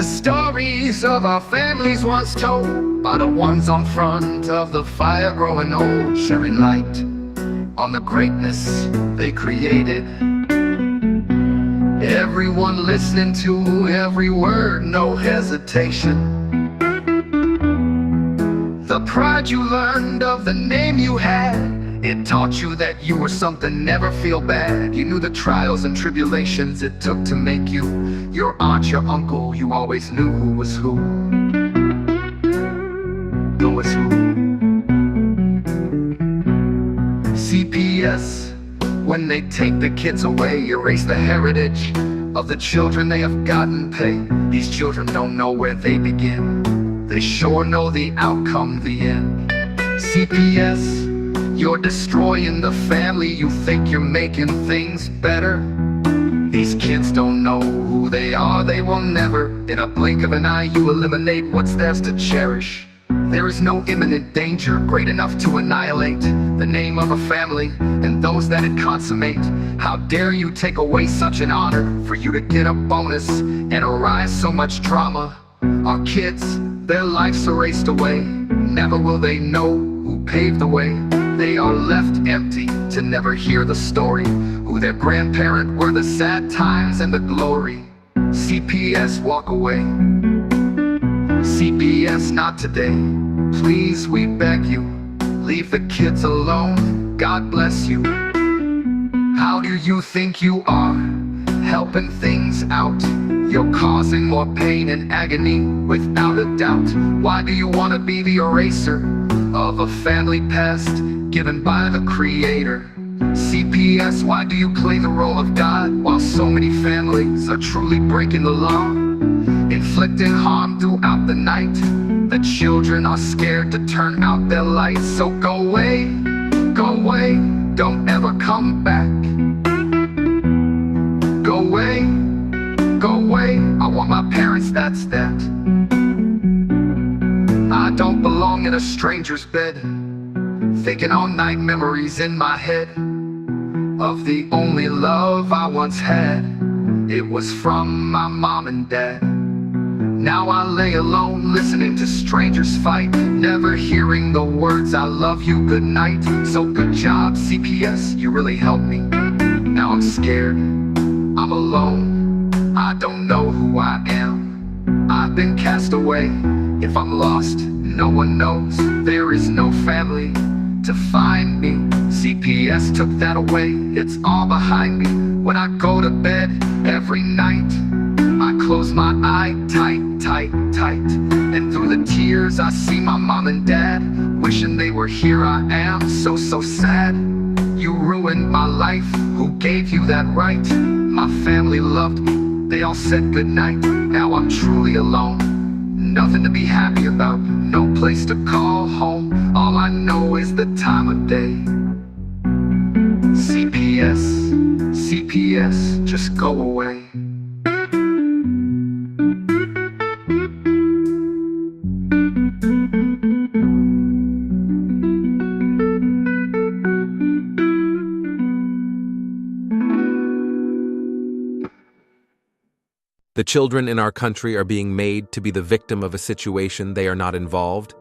stories of our families once told by the ones on front of the fire growing old, sharing light on the greatness they created. Everyone listening to every word, no hesitation. The pride you learned of the name you had, it taught you that you were something, never feel bad. You knew the trials and tribulations it took to make you. Your aunt, your uncle, you always knew who was who. Who was who. CPS, when they take the kids away, erase the heritage of the children they have gotten pay. These children don't know where they begin, they sure know the outcome, the end. CPS, you're destroying the family. You think you're making things better. These kids don't know who they are, they will never. In a blink of an eye you eliminate what's theirs to cherish. There is no imminent danger great enough to annihilate the name of a family and those that it consummate. How dare you take away such an honor for you to get a bonus and arise so much drama. Our kids, their lives erased away. Never will they know who paved the way. They are left empty to never hear the story, who their grandparent were, the sad times and the glory. CPS, walk away. CPS, not today. Please, we beg you, leave the kids alone. God bless you. How do you think you are, helping things out? You're causing more pain and agony, without a doubt. Why do you want to be the eraser of a family past given by the Creator? CPS, why do you play the role of God while so many families are truly breaking the law, inflicting harm throughout the night? The children are scared to turn out their lights. So go away, don't ever come back. Go away, I want my parents, that's that. I don't belong in a stranger's bed, thinking all night, memories in my head of the only love I once had. It was from my mom and dad. Now I lay alone, listening to strangers fight, never hearing the words I love you, good night. So good job, CPS, you really helped me. Now I'm scared, I'm alone, I don't know who I am. I've been cast away. If I'm lost, no one knows. There is no family to find me. CPS took that away, it's all behind me. When I go to bed every night, I close my eye tight. And through the tears I see my mom and dad, wishing they were here. I am so sad. You ruined my life, who gave you that right? My family loved me, they all said goodnight. Now I'm truly alone, nothing to be happy about, no place to call home. All I know is the time of day. CPS, just go away. The children in our country are being made to be the victim of a situation they are not involved,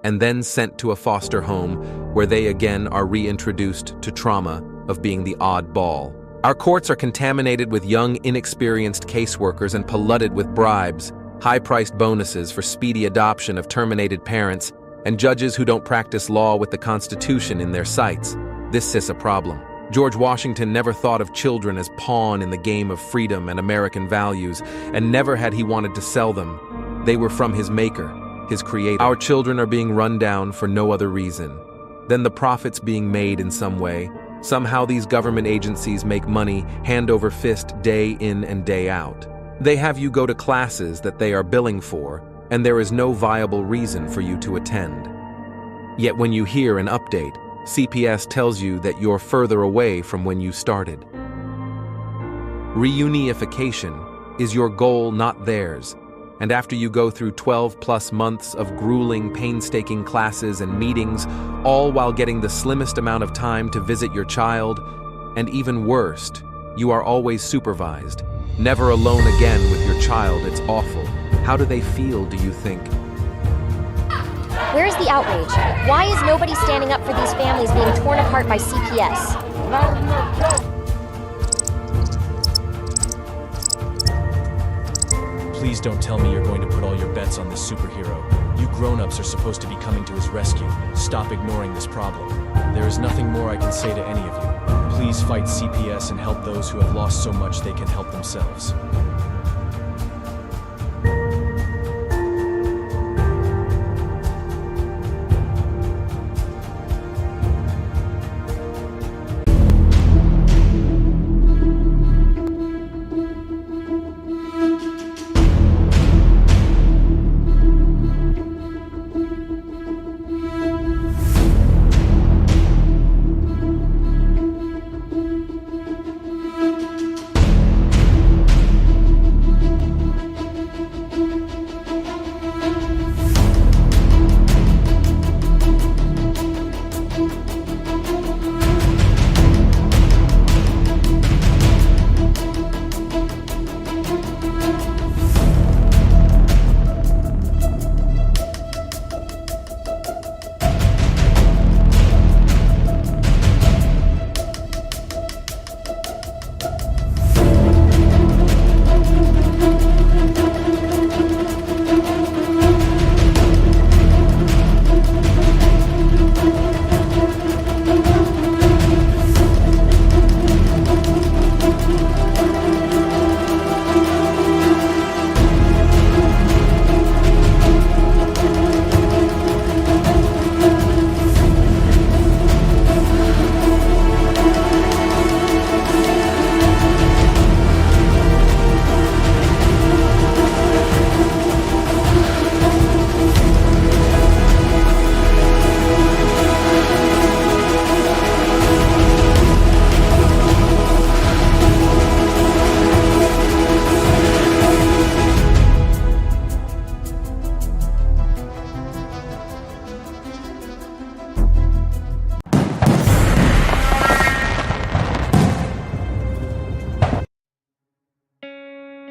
and then sent to a foster home where they again are reintroduced to trauma of being the odd ball. Our courts are contaminated with young, inexperienced caseworkers and polluted with bribes, high-priced bonuses for speedy adoption of terminated parents, and judges who don't practice law with the Constitution in their sights. This is a problem. George Washington never thought of children as pawn in the game of freedom and American values, and never had he wanted to sell them. They were from his maker, his creator. Our children are being run down for no other reason than the profits being made in some way. Somehow these government agencies make money hand over fist day in and day out. They have you go to classes that they are billing for, and there is no viable reason for you to attend. Yet when you hear an update, CPS tells you that you're further away from when you started. Reunification is your goal, not theirs. And after you go through 12+ months of grueling, painstaking classes and meetings, all while getting the slimmest amount of time to visit your child, and even worst, you are always supervised. Never alone again with your child, it's awful. How do they feel, do you think? Where's the outrage? Why is nobody standing up for these families being torn apart by CPS? Please don't tell me you're going to put all your bets on this superhero. You grown-ups are supposed to be coming to his rescue. Stop ignoring this problem. There is nothing more I can say to any of you. Please fight CPS and help those who have lost so much they can help themselves.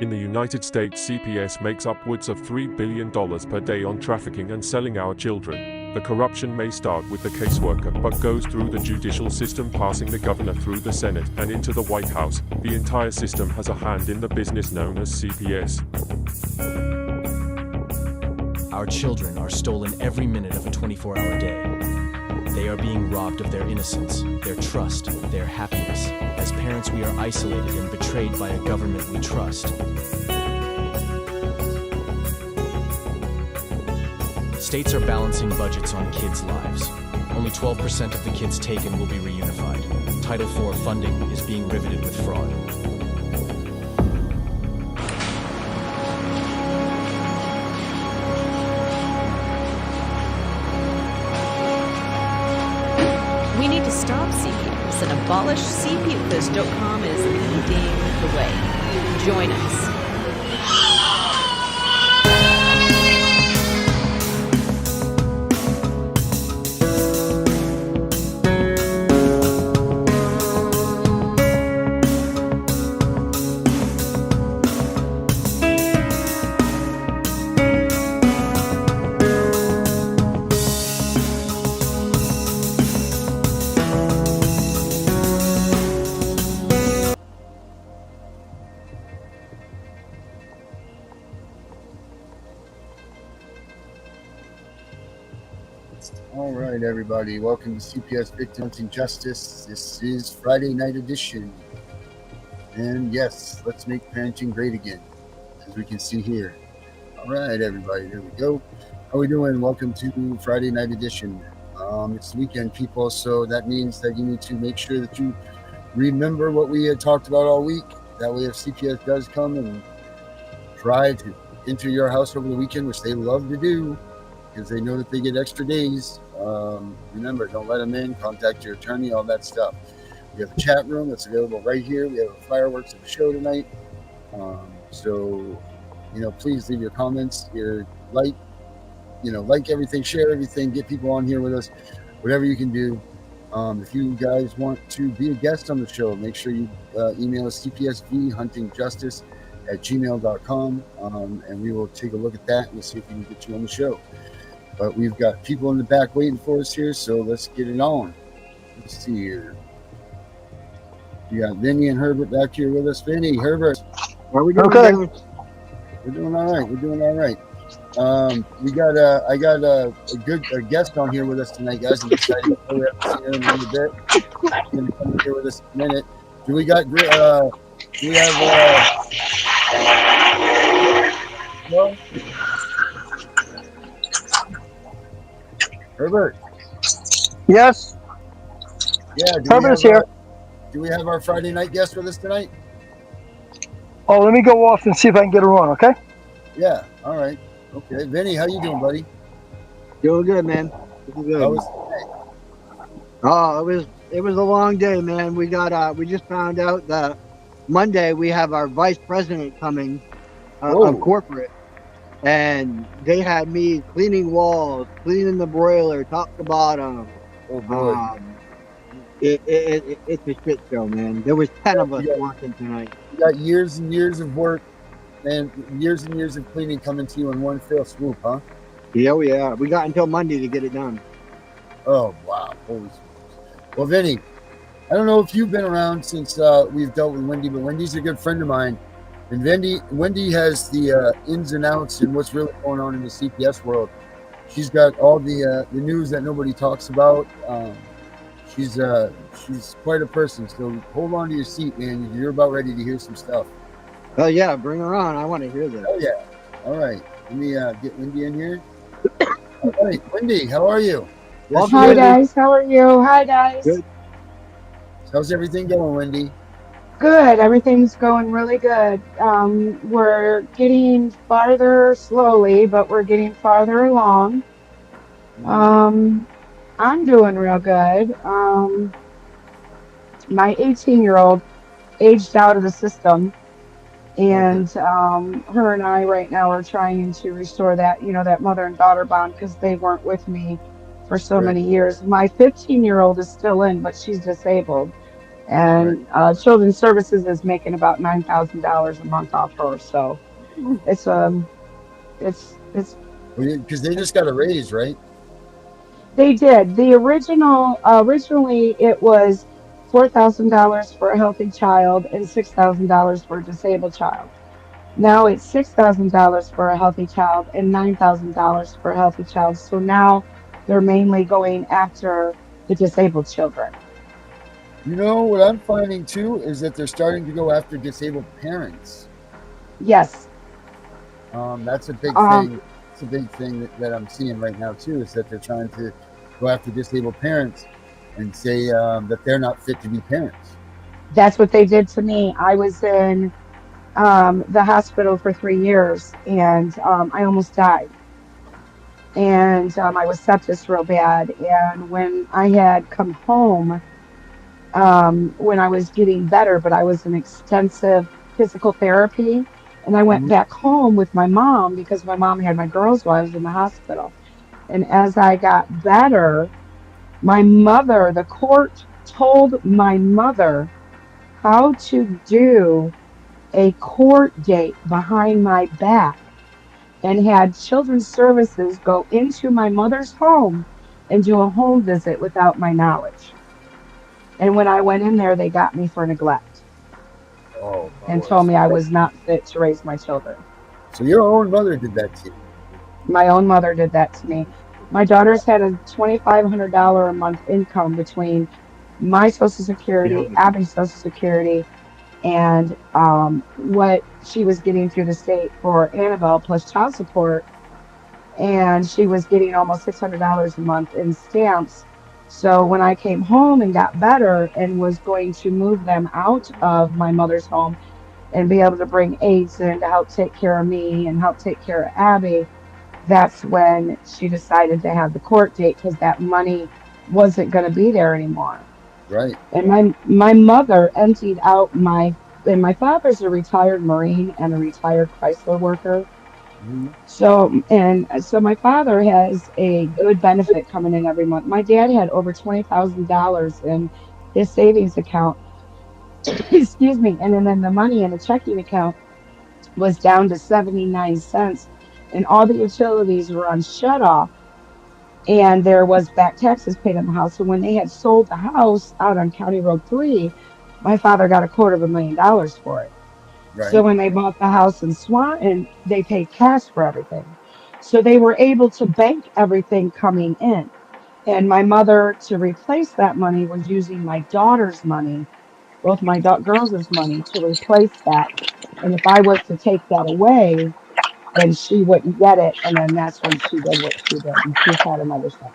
In the United States, CPS makes upwards of $3 billion per day on trafficking and selling our children. The corruption may start with the caseworker, but goes through the judicial system, passing the governor through the Senate and into the White House. The entire system has a hand in the business known as CPS. Our children are stolen every minute of a 24-hour day. They are being robbed of their innocence, their trust, their happiness. As parents, we are isolated and betrayed by a government we trust. States are balancing budgets on kids' lives. Only 12% of the kids taken will be reunified. Title IV funding is being riveted with fraud. We need to stop CPS and abolish CPS.com is leading the way. Join us. All right, everybody. Welcome to CPS Victims and Justice. This is Friday night edition. And yes, let's make parenting great again, as we can see here. All right, everybody. There we go. How we doing? Welcome to Friday night edition. It's the weekend, people, so that means that you need to make sure that you remember what we had talked about all week. That way, if CPS does come and try to enter your house over the weekend, which they love to do, because they know that they get extra days. Remember, don't let them in. Contact your attorney, all that stuff. We have a chat room that's available right here. We have a fireworks of a show tonight. So, please leave your comments, your like everything, share everything, get people on here with us, whatever you can do. If you guys want to be a guest on the show, make sure you email us cpsvhuntingjustice at gmail.com, and we will take a look at that and we'll see if we can get you on the show. But we've got people in the back waiting for us here, so let's get it on. Let's see here. We got Vinny and Herbert back here with us. Vinny, Herbert, How are we doing? okay. We're doing all right. We're doing all right. I got a good guest on here with us tonight, guys. I'm excited. We have to see her in a little bit. She's going to come here with us in a minute. Do we have no? Herbert? Yes. Yeah, Herbert's here. Do we have our Friday night guest with us tonight? Oh, let me go off and see if I can get her on, okay? Yeah, all right. Okay. Vinny, how you doing, buddy? Doing good, man. Doing good. How was the day? Oh, it was a long day, man. We just found out that Monday we have our vice president coming of corporate, and they had me cleaning walls, cleaning the broiler, top to bottom. Oh boy. It's a shit show, man. There was 10 of us working tonight. You got years and years of work and years of cleaning coming to you in one fell swoop, huh? Yeah, we got until Monday to get it done. Oh wow, holy smokes. Well, Vinny, I don't know if you've been around since we've dealt with Wendy, but Wendy's a good friend of mine, and Wendy has the ins and outs and what's really going on in the CPS world. She's got all the news that nobody talks about. She's quite a person, so hold on to your seat, man. You're about ready to hear some stuff. Oh yeah, bring her on. I want to hear this. Oh yeah. All right. Let me get Wendy in here. All right, Wendy, how are you? Hi guys, how are you? Hi guys. Good. How's everything going, Wendy? Good. Everything's going really good. We're getting farther slowly, but we're getting farther along. I'm doing real good. My 18-year-old aged out of the system, and her and I right now are trying to restore that, that mother and daughter bond, because they weren't with me for so many years. My 15-year-old is still in, but she's disabled, and Children's Services is making about $9,000 a month off her. So it's because they just got a raise, right? They did. The originally it was $4,000 for a healthy child and $6,000 for a disabled child. Now it's $6,000 for a healthy child and $9,000 for a healthy child. So now they're mainly going after the disabled children. You know what I'm finding too is that they're starting to go after disabled parents. Yes. That's a big thing. It's a big thing that I'm seeing right now too, is that they're trying to go after disabled parents and say that they're not fit to be parents. That's what they did to me. I was in the hospital for 3 years, and I almost died. And I was sepsis real bad. And when I had come home, when I was getting better, but I was in extensive physical therapy, and I went back home with my mom because my mom had my girls while I was in the hospital. And as I got better, the court told my mother how to do a court date behind my back, and had Children's Services go into my mother's home and do a home visit without my knowledge. And when I went in there, they got me for neglect. And told me I was not fit to raise my children. So your own mother did that to you? My own mother did that to me. My daughter's had a $2,500 a month income between my Social Security, Abby's Social Security, and what she was getting through the state for Annabelle plus child support. And she was getting almost $600 a month in stamps. So when I came home and got better and was going to move them out of my mother's home and be able to bring aides in to help take care of me and help take care of Abby, that's when she decided to have the court date, because that money wasn't going to be there anymore. Right. And my mother emptied out my father's a retired Marine and a retired Chrysler worker. So my father has a good benefit coming in every month. My dad had over $20,000 in his savings account. Excuse me. And then the money in the checking account was down to 79 cents, and all the utilities were on shut off, and there was back taxes paid on the house. So when they had sold the house out on County Road 3, my father got $250,000 for it. So Right. when they bought the house in Swanton, they paid cash for everything. So they were able to bank everything coming in. And my mother, to replace that money, was using my daughter's money, both my girls' money, to replace that. And if I was to take that away, then she wouldn't get it. And then that's when she did what she did. And she's had another son.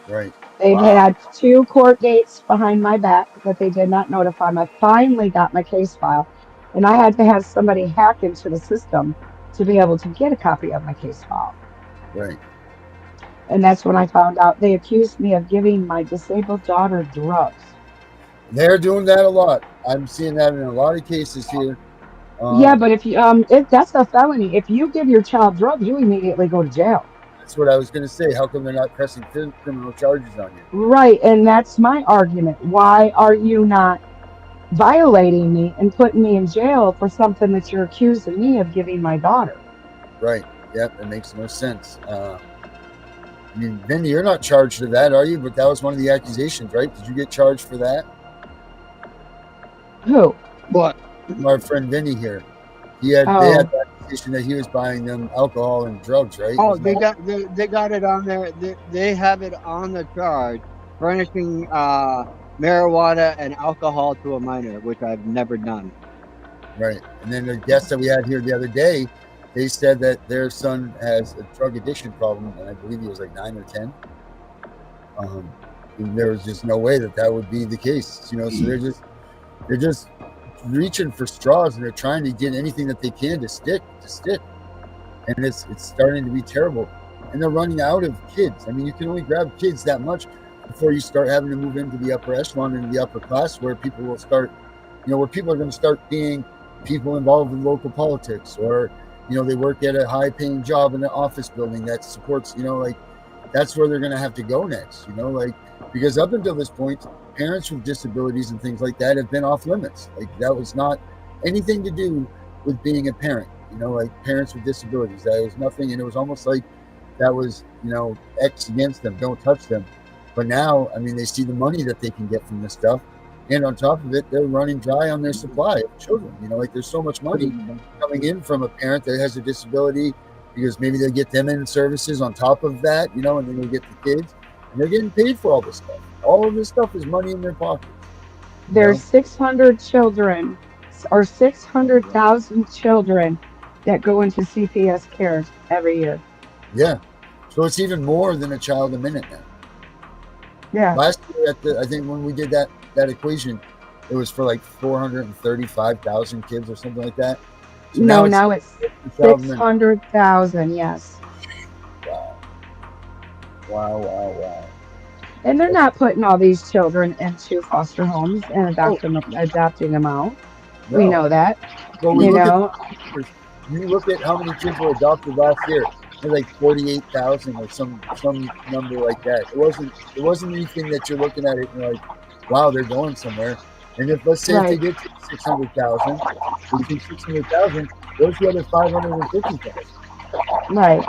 Right. They've Wow. had 2 court dates behind my back that they did not notify me. I finally got my case file, and I had to have somebody hack into the system to be able to get a copy of my case file. Right. And that's when I found out they accused me of giving my disabled daughter drugs. They're doing that a lot. I'm seeing that in a lot of cases here. Yeah, but if that's a felony. If you give your child drugs, you immediately go to jail. That's what I was going to say. How come they're not pressing criminal charges on you? Right, and that's my argument. Why are you not violating me and putting me in jail for something that you're accusing me of giving my daughter? Right. Yep. That makes no sense. I mean, Vinny, you're not charged with that, are you? But that was one of the accusations, right? Did you get charged for that? Who? What? Our friend Vinny here. They had the accusation that he was buying them alcohol and drugs, right? Oh, they got it on there. They have it on the charge, furnishing marijuana and alcohol to a minor, which I've never done. Right. And then the guest that we had here the other day, they said that their son has a drug addiction problem, and I believe he was like 9 or 10. And there was just no way that would be the case, So they're just reaching for straws, and they're trying to get anything that they can to stick, and it's starting to be terrible. And they're running out of kids. I mean, you can only grab kids that much before you start having to move into the upper echelon and the upper class, where people will start, where people are going to start being people involved in local politics, or they work at a high-paying job in an office building that supports, that's where they're going to have to go next, because up until this point, parents with disabilities and things like that have been off limits. Like, that was not anything to do with being a parent, parents with disabilities. That was nothing, and it was almost like that was, X against them, don't touch them. But now, I mean, they see the money that they can get from this stuff, and on top of it, they're running dry on their supply of children. There's so much money coming in from a parent that has a disability, because maybe they get them in services on top of that, and then they get the kids, and they're getting paid for all this stuff. All of this stuff is money in their pockets. There's 600 children, or 600,000 children that go into CPS care every year. Yeah. So it's even more than a child a minute now. Yeah. Last year, I think when we did that equation, it was for like 435,000 kids or something like that. So now it's 600,000. Yes. Wow. And they're not putting all these children into foster homes and adopting them out. No. We know that. Well, you look at how many kids were adopted last year. They're like 48,000 or some number like that. It wasn't anything that you're looking at it and you're like, wow, they're going somewhere. And if let's say if they get to 600,000, 600,000, there's the other 550,000. Right.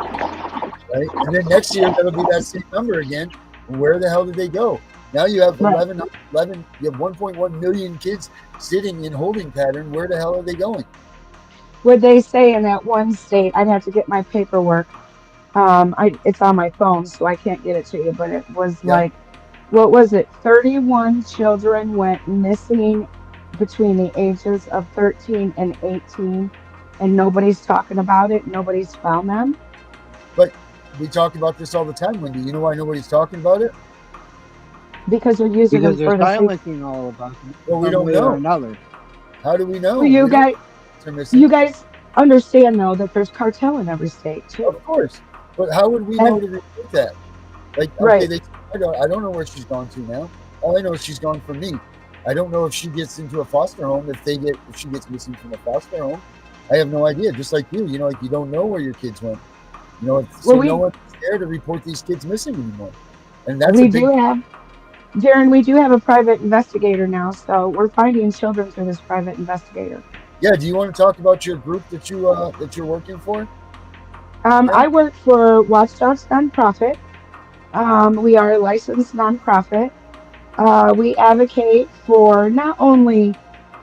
And then next year that'll be that same number again. Where the hell did they go? Now you have 11, you have 1.1 million kids sitting in holding pattern. Where the hell are they going? Would they say in that one state, I'd have to get my paperwork. It's on my phone, so I can't get it to you, but it was like, what was it? 31 children went missing between the ages of 13 and 18, and nobody's talking about it. Nobody's found them. But we talk about this all the time, Wendy. You know why nobody's talking about it? Because they're using them for silencing all about it. Well, we don't know. How do we know? Well, you guys understand, though, that there's cartel in every state, too. Of course. But how would we know to report that? Like, okay, I don't know where she's gone to now. All I know is she's gone from me. I don't know if she gets into a foster home, if she gets missing from a foster home. I have no idea. Just like you, like you don't know where your kids went. No one's there to report these kids missing anymore. And that's Darren, we do have a private investigator now, so we're finding children through this private investigator. Yeah, do you want to talk about your group that you're working for? I work for Watchdogs Nonprofit. We are a licensed nonprofit. We advocate for not only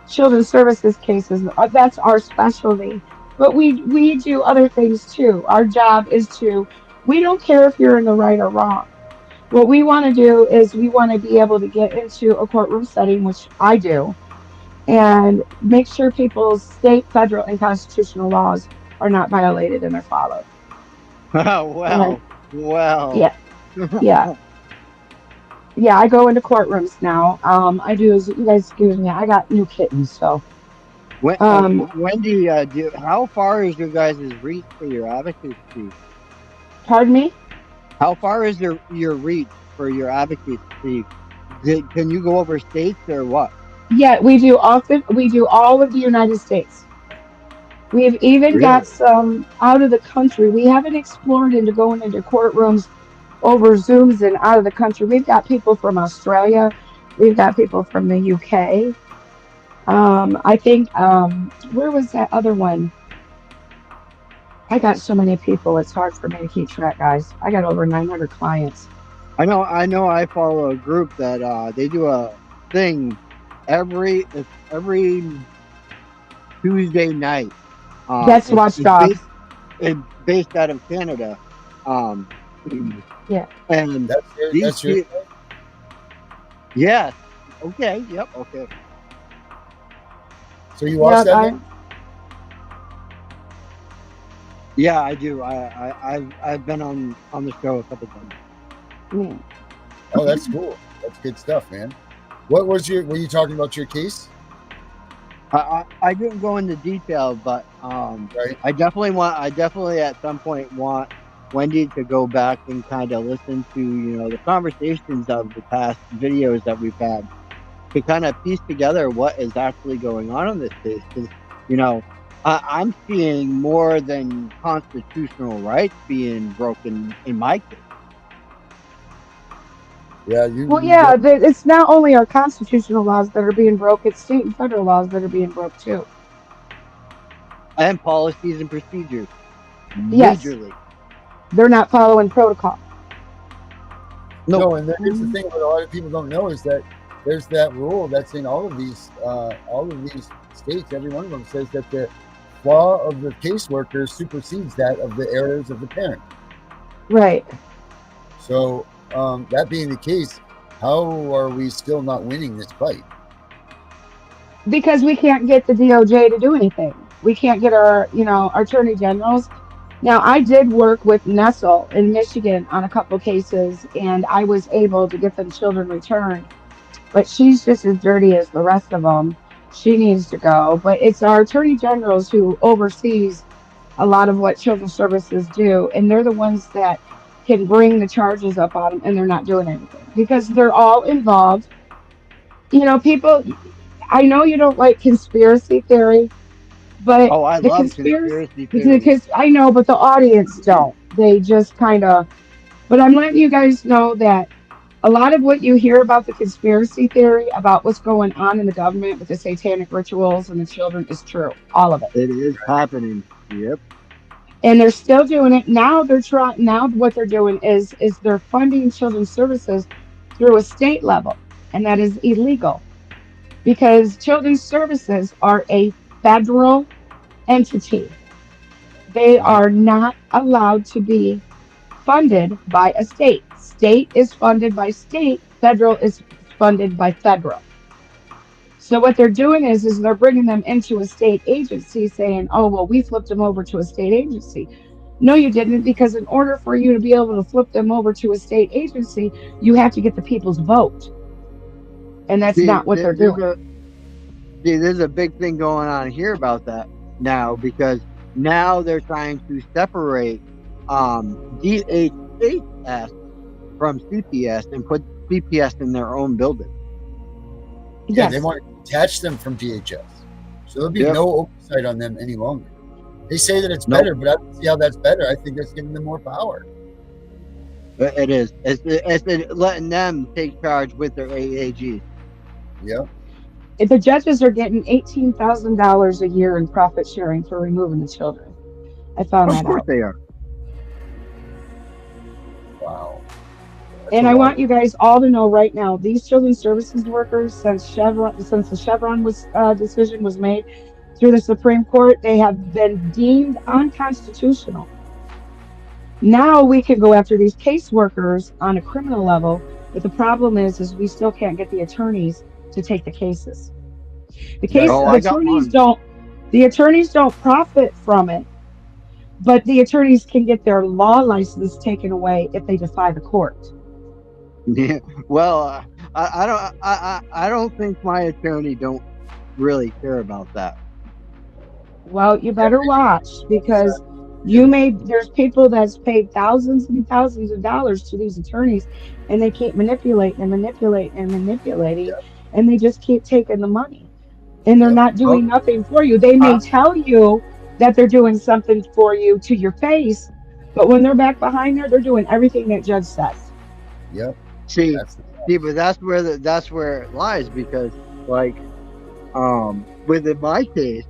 children's services cases, that's our specialty, but we do other things too. Our job is we don't care if you're in the right or wrong. What we want to do is we want to be able to get into a courtroom setting, which I do, and make sure people's state, federal, and constitutional laws are not violated and are followed. And Well. yeah, yeah. Yeah, I go into courtrooms now. I do, as you guys excuse me, I got new kittens, so um, Wendy, how far is your guys' reach for your advocacy? pardon me? How far is your reach for your advocacy? Can you go over states or what? Yeah, we do all of the United States. We've even got Really? some out of the country. We haven't explored into going into courtrooms over Zooms and out of the country. We've got people from Australia. We've got people from the UK. I think where was that other one? I got so many people. It's hard for me to keep track, guys. I got over 900 clients. I know. I follow a group that they do a thing every Tuesday night. That's Watchdogs. It's based out of Canada. Um, Yeah. and That's your yes. Okay. Yep. Okay. So you watch that? I, Man? Yeah, I do. I've been on the show a couple times. yeah. Oh, that's cool. That's good stuff, man. What was were you talking about your case? I didn't go into detail, but Right. I definitely at some point want Wendy to go back and kind of listen to the conversations of the past videos that we've had to kind of piece together what is actually going on in this case. Because I'm seeing more than constitutional rights being broken in my case. Yeah, Well, yeah, it's not only our constitutional laws that are being broke, it's state and federal laws that are being broke too. And policies and procedures. Yes. Majorly. They're not following protocol. No, and here's the thing: what a lot of people don't know is that there's that rule that's in all of these states. Every one of them says that the flaw of the caseworker supersedes that of the errors of the parent. Right. So, that being the case, how are we still not winning this fight? Because we can't get the DOJ to do anything. We can't get our attorney generals. Now, I did work with Nestle in Michigan on a couple cases, and I was able to get them children returned. But she's just as dirty as the rest of them. She needs to go. But it's our attorney generals who oversees a lot of what children's services do, and they're the ones that can bring the charges up on them, and they're not doing anything because they're all involved. People. I know you don't like conspiracy theory, but Oh, I the love conspiracy theory. because I know, but the audience don't. They just kind of. But I'm letting you guys know that a lot of what you hear about the conspiracy theory about what's going on in the government with the satanic rituals and the children is true. All of it. It is happening. Yep. And they're still doing it now. They're trying now. What they're doing is they're funding children's services through a state level, and that is illegal because children's services are a federal entity. They are not allowed to be funded by a state. State is funded by state, federal is funded by federal. So what they're doing is they're bringing them into a state agency saying, oh, well, we flipped them over to a state agency. No, you didn't, because in order for you to be able to flip them over to a state agency, you have to get the people's vote. And that's not what they're doing. There's a big thing going on here about that now, because now they're trying to separate DHS from CPS and put CPS in their own building. Yeah, Yes. they want to detach them from DHS. So there'll be no oversight on them any longer. They say that it's better, but I don't see how that's better. I think that's giving them more power. It is. It's letting them take charge with their AAG. Yeah. The judges are getting $18,000 a year in profit sharing for removing the children. I found Of that course out. they are. Wow. That's And a I lot. want you guys all to know right now, these children's services workers, since the Chevron decision was made through the Supreme Court, they have been deemed unconstitutional. Now we can go after these caseworkers on a criminal level, but the problem is we still can't get the attorneys to take the cases. That's Oh, The I got attorneys one. don't profit from it, but the attorneys can get their law license taken away if they defy the court. Yeah. Well, I don't think my attorney don't really care about that. Well, you better watch because yeah. there's people that's paid thousands and thousands of dollars to these attorneys and they keep manipulating and manipulating and manipulating and they just keep taking the money and they're Yep. not Well, doing nothing for you. They may tell you that they're doing something for you to your face, but when they're back behind there, they're doing everything that judge says. yep. See, That's but that's where it lies because, like, within my case,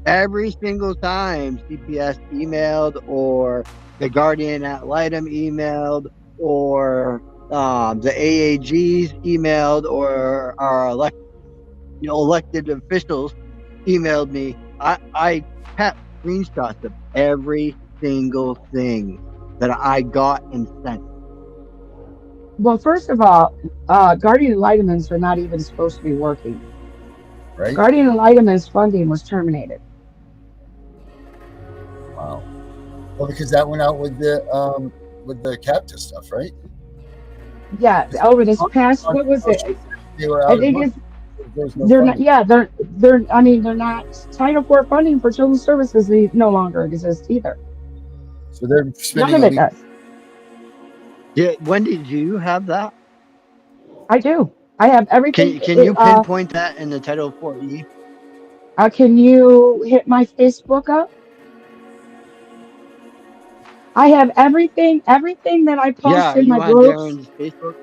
every single time CPS emailed or the Guardian ad litem emailed or the AAGs emailed or our elected officials emailed me, I kept screenshots of every single thing that I got and sent. Well, first of all, Guardian ad litemens are not even supposed to be working. right. Guardian ad litemens funding was terminated. Wow. Well, because that went out with the captive stuff, right? Yeah, over this past, what was it? They were I out of think money. it's There was no they're not. funding. Yeah, they're. I mean, they're not. Title IV funding for children's services they no longer exist either. So they're None spending of it does. Yeah, Wendy, do you have that? I do. I have everything. Can you pinpoint that in the Title IV? Can you hit my Facebook up? I have everything. Everything that I post Yeah, are in my you on groups. Darren's Facebook?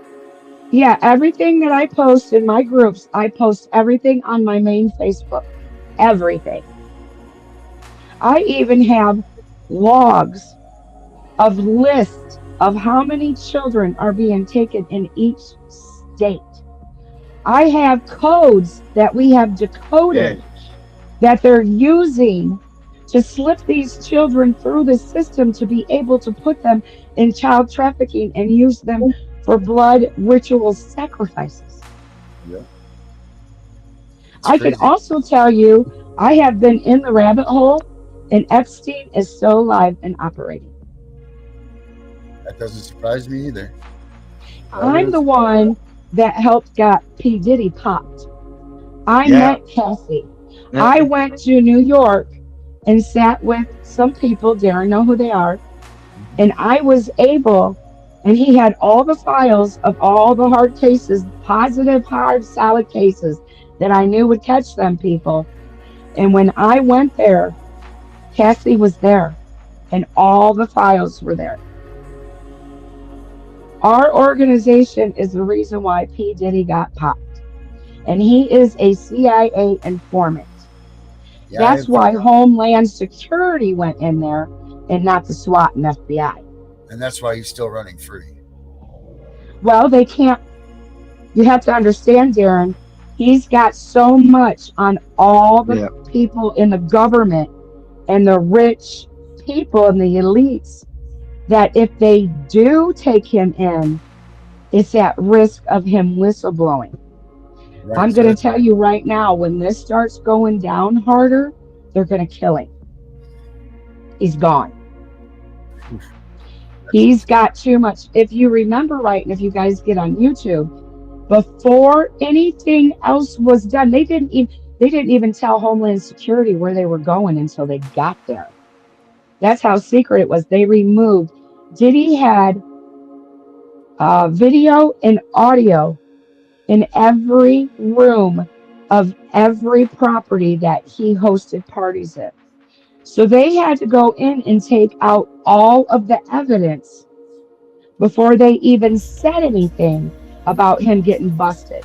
Yeah, everything that I post in my groups, I post everything on my main Facebook. Everything. I even have logs of lists of how many children are being taken in each state. I have codes that we have decoded that they're using to slip these children through the system to be able to put them in child trafficking and use them for blood ritual sacrifices. Yeah. I can also tell you I have been in the rabbit hole and Epstein is still alive and operating. That doesn't surprise me either. I'm the one that helped got P. Diddy popped. I met Cassie. I went to New York and sat with some people, Darren know who they are, and I was able, and he had all the files of all the hard cases, positive, hard, solid cases that I knew would catch them people. And when I went there, Cassie was there, and all the files were there. Our organization is the reason why P. Diddy got popped. And he is a CIA informant. Yeah, That's why Homeland Security went in there and not the SWAT and FBI. And that's why he's still running free. Well, they can't. You have to understand, Darren, he's got so much on all the people in the government and the rich people and the elites that if they do take him in, it's at risk of him whistleblowing. Right, I'm going to tell you right now, when this starts going down harder, they're going to kill him. He's gone. He's got too much. If you remember right, and if you guys get on YouTube, before anything else was done, they didn't even tell Homeland Security where they were going until they got there. That's how secret it was. They removed. Diddy had video and audio in every room of every property that he hosted parties in. So they had to go in and take out all of the evidence before they even said anything about him getting busted.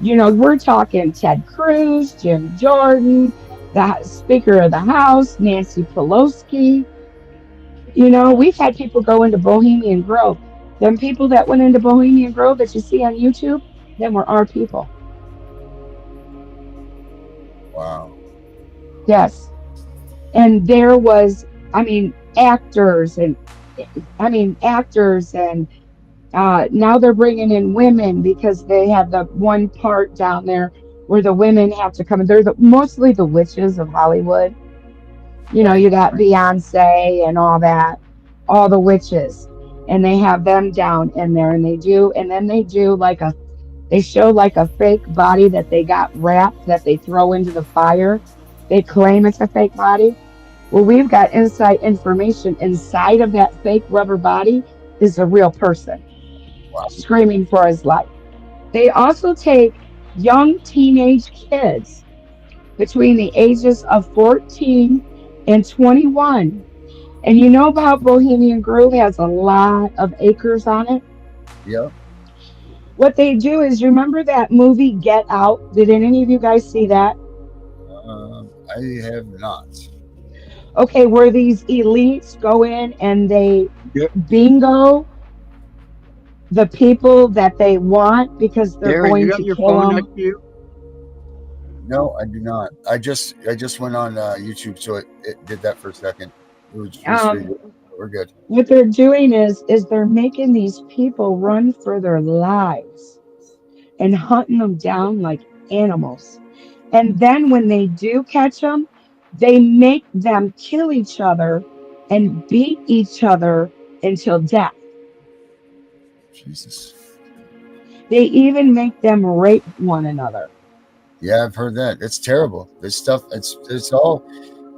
We're talking Ted Cruz, Jim Jordan, the Speaker of the House, Nancy Pelosi. We've had people go into Bohemian Grove. Them people that went into Bohemian Grove that you see on YouTube, them were our people. Wow. Yes. And there was, actors and now they're bringing in women because they have the one part down there where the women have to come in. They're mostly the witches of Hollywood. You got Beyonce and all that, all the witches, and they have them down in there, and then they do they show like a fake body that they got wrapped that they throw into the fire. They claim it's a fake body. Well, we've got inside information inside of that fake rubber body is a real person screaming for his life. They also take young teenage kids between the ages of 14 and 21. And you know about Bohemian Grove has a lot of acres on it? Yeah. What they do is, you remember that movie Get Out? Did any of you guys see that? I have not. Okay, where these elites go in and they bingo the people that they want because they're Darren, you going got to your kill phone them. next to you? No, I do not. I just went on YouTube, so it did that for a second. It was we're good. What they're doing is they're making these people run for their lives and hunting them down like animals. And then when they do catch them, they make them kill each other and beat each other until death. Jesus. They even make them rape one another. Yeah, I've heard that. It's terrible. This stuff, it's all.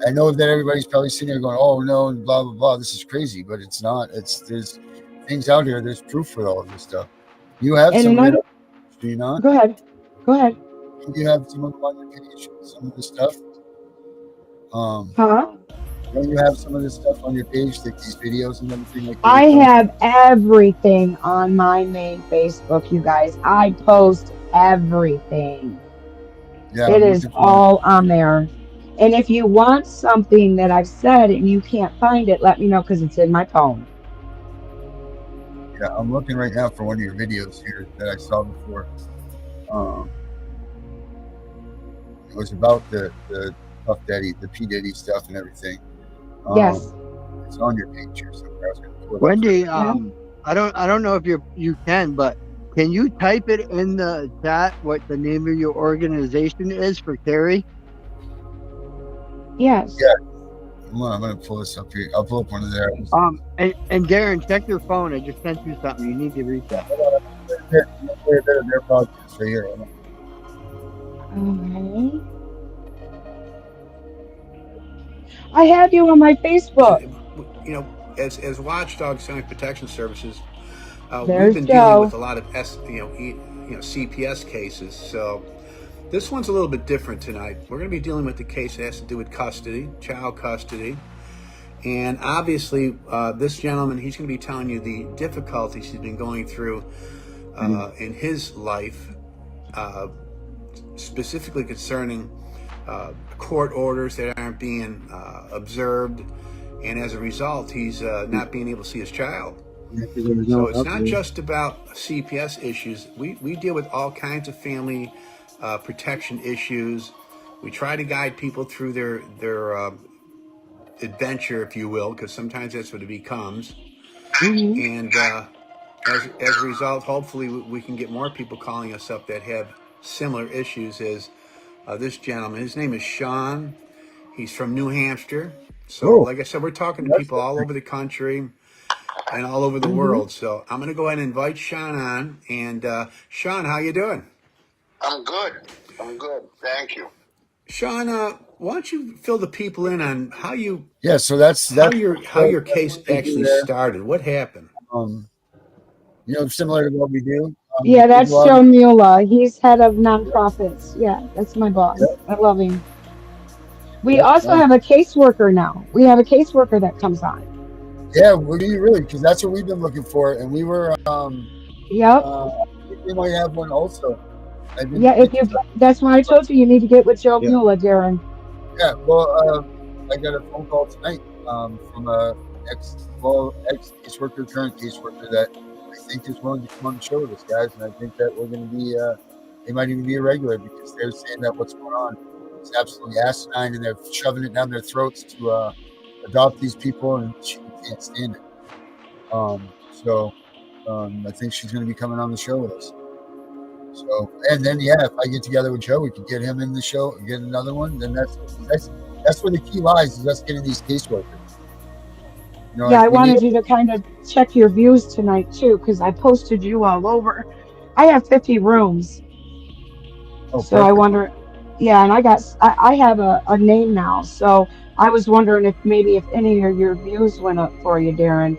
I know that everybody's probably sitting there going, "Oh no," and blah blah blah. This is crazy, but it's not. There's things out here. There's proof for all of this stuff. You have And some of it, do you not? Go ahead. You have some of them on your page, some of the stuff. Huh? Don't you have some of this stuff on your page, like these videos and everything like that? I have everything on my main Facebook, you guys. I post everything. Yeah, it is all on there. And if you want something that I've said and you can't find it, let me know because it's in my phone. Yeah, I'm looking right now for one of your videos here that I saw before. It was about the Puff Daddy, the P Diddy stuff and everything. Yes. It's on your page here somewhere. I was going to pull it Wendy, up. I don't know if you can, but can you type it in the chat what the name of your organization is for Carrie? Yes. Yeah. Hold on, I'm going to pull this up here. I'll pull up one of theirs. And Darren, check your phone. I just sent you something. You need to read that. Their podcast right here. Okay. I have you on my Facebook. As Watchdog Sonic Protection Services, There's we've been Joe. dealing with a lot of CPS cases. So this one's a little bit different tonight. We're going to be dealing with the case that has to do with custody, child custody. And obviously, this gentleman, he's going to be telling you the difficulties he's been going through in his life, specifically concerning court orders that aren't being observed. And as a result, he's not being able to see his child. So it's not just about CPS issues. We deal with all kinds of family protection issues. We try to guide people through their adventure, if you will, because sometimes that's what it becomes. And as a result, hopefully we can get more people calling us up that have similar issues as this gentleman. His name is Sean. He's from New Hampshire. So like I said, we're talking to people all over the country and all over the world. So I'm going to go ahead and invite Sean on. And Sean, how you doing? I'm good. Thank you. Sean, why don't you fill the people in on how you? Yeah, so that's how your case actually started. What happened? Similar to what we do. Yeah, that's Joe Mula. He's head of nonprofits. Yeah, that's my boss. Yep. I love him. We also have a caseworker now. We have a caseworker that comes on. Yeah, do you really? Because that's what we've been looking for, and we were. Yep. We might have one also. I've been Yeah, if you that's why I told you you need to get with Joe yeah, Mueller, Darren. yeah. Well, I got a phone call tonight from a ex caseworker, current caseworker that I think is willing to come on the show with us, guys, and I think that we're going to be they might even be a regular because they're saying that what's going on is absolutely asinine, and they're shoving it down their throats to adopt these people, and she can't stand it. So I think she's going to be coming on the show with us. So, and then yeah, if I get together with Joe, we could get him in the show, get another one. Then that's where the key lies, is us getting these caseworkers. You know, Yeah, like I we need. wanted you to kind of check your views tonight too, because I posted you all over. I have 50 rooms, Oh, so I perfect. wonder. Yeah, and I have a name now, so I was wondering if maybe if any of your views went up for you, Darren.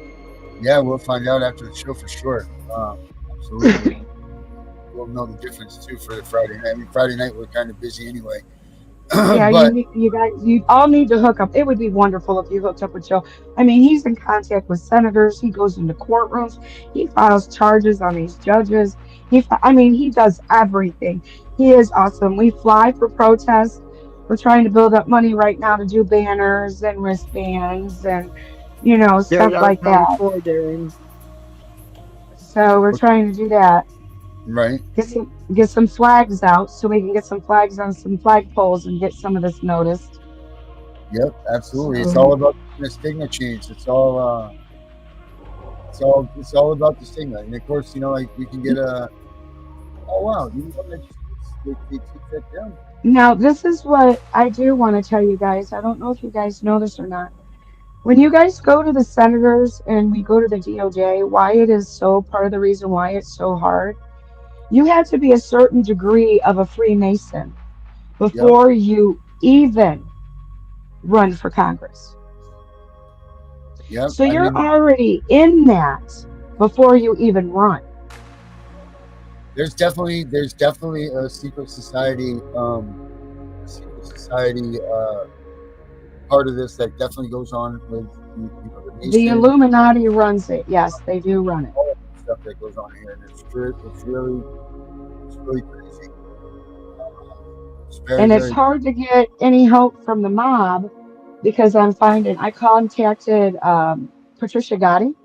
Yeah, we'll find out after the show for sure. Absolutely, we'll know the difference too for the Friday night. I mean, Friday night we're kind of busy anyway, Yeah, but you guys, you all need to hook up. It would be wonderful if you hooked up with Joe. I mean, he's in contact with senators. He goes into courtrooms. He files charges on these judges. I mean, he does everything. He is awesome. We fly for protests. We're trying to build up money right now to do banners and wristbands and, There's stuff our like town that. floor, Darren. So we're trying to do that. right. Get some flags out so we can get some flags on some flagpoles and get some of this noticed. Yep, absolutely. It's all So about the stigma change. It's all about the stigma, and of course, like we can get a. Oh wow, you know that they take that down. now, this is what I do want to tell you guys. I don't know if you guys know this or not. When you guys go to the senators and we go to the DOJ, why it is so part of the reason why it's so hard, you have to be a certain degree of a Freemason Yep, before you even run for Congress. yep. So I you're mean, already in that before you even run. there's definitely a secret society part of this that definitely goes on with the The nation, Illuminati runs it. Yes, they do run it. all of the stuff that goes on here, and it's really crazy. It's very And it's very hard to get any help from the mob because I contacted Patricia Gotti,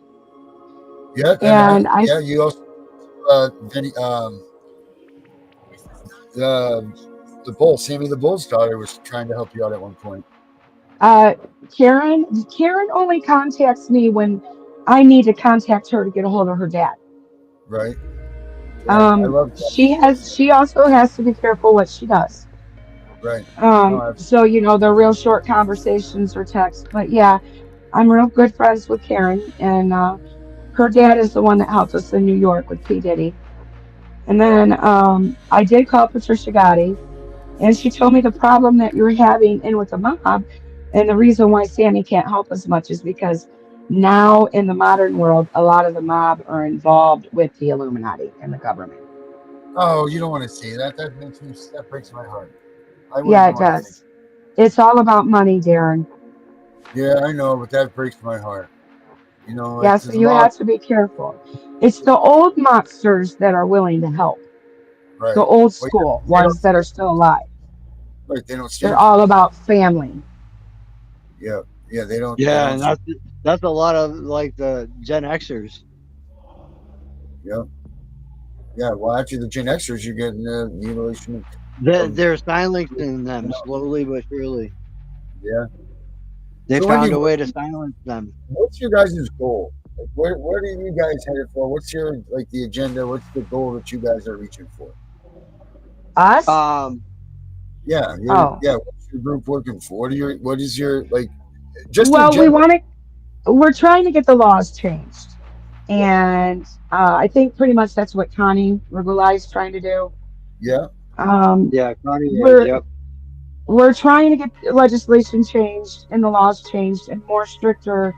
yeah, and and I yeah, you also Vinny, uh, Sammy the Bull's daughter was trying to help you out at one point, uh, Karen only contacts me when I need to contact her to get a hold of her dad. right? Yeah, I love that. She also has to be careful what she does. Right. No, I've, So they're real short conversations or texts, but yeah, I'm real good friends with Karen, and her dad is the one that helped us in New York with P Diddy. And then I did call Patricia Gotti, and she told me the problem that you're having in with the mob, and the reason why Sammy can't help as much is because now in the modern world, a lot of the mob are involved with the Illuminati and the government. oh, you don't want to see that. That breaks my heart. I wouldn't Yeah, even it want to think. does. It's all about money, Darren. Yeah, I know, but that breaks my heart. Yeah, so There's a you lot. have to be careful. It's the old monsters that are willing to help, the Right. old Well, yeah, school they don't ones that are still alive. right. They don't They're stand for all it. about family. Yeah, yeah. They don't. They Yeah, don't. and that's a lot of like the Gen Xers. Yeah, yeah. Well, after the Gen Xers, you're getting the mutilation of. They're silencing them slowly but surely. Yeah. They So found a anyway, way to silence them. what's your guys' goal? Like, what are you guys headed for? What's your the agenda? What's the goal that you guys are reaching for? Us? Um, Yeah, Oh, what's your group working for? What is your just in well, general? we're trying to get the laws changed. And I think pretty much that's what Connie Rigulai is trying to do. Yeah, Um, yeah, Connie is. we're Yep. we're trying to get legislation changed and the laws changed and more stricter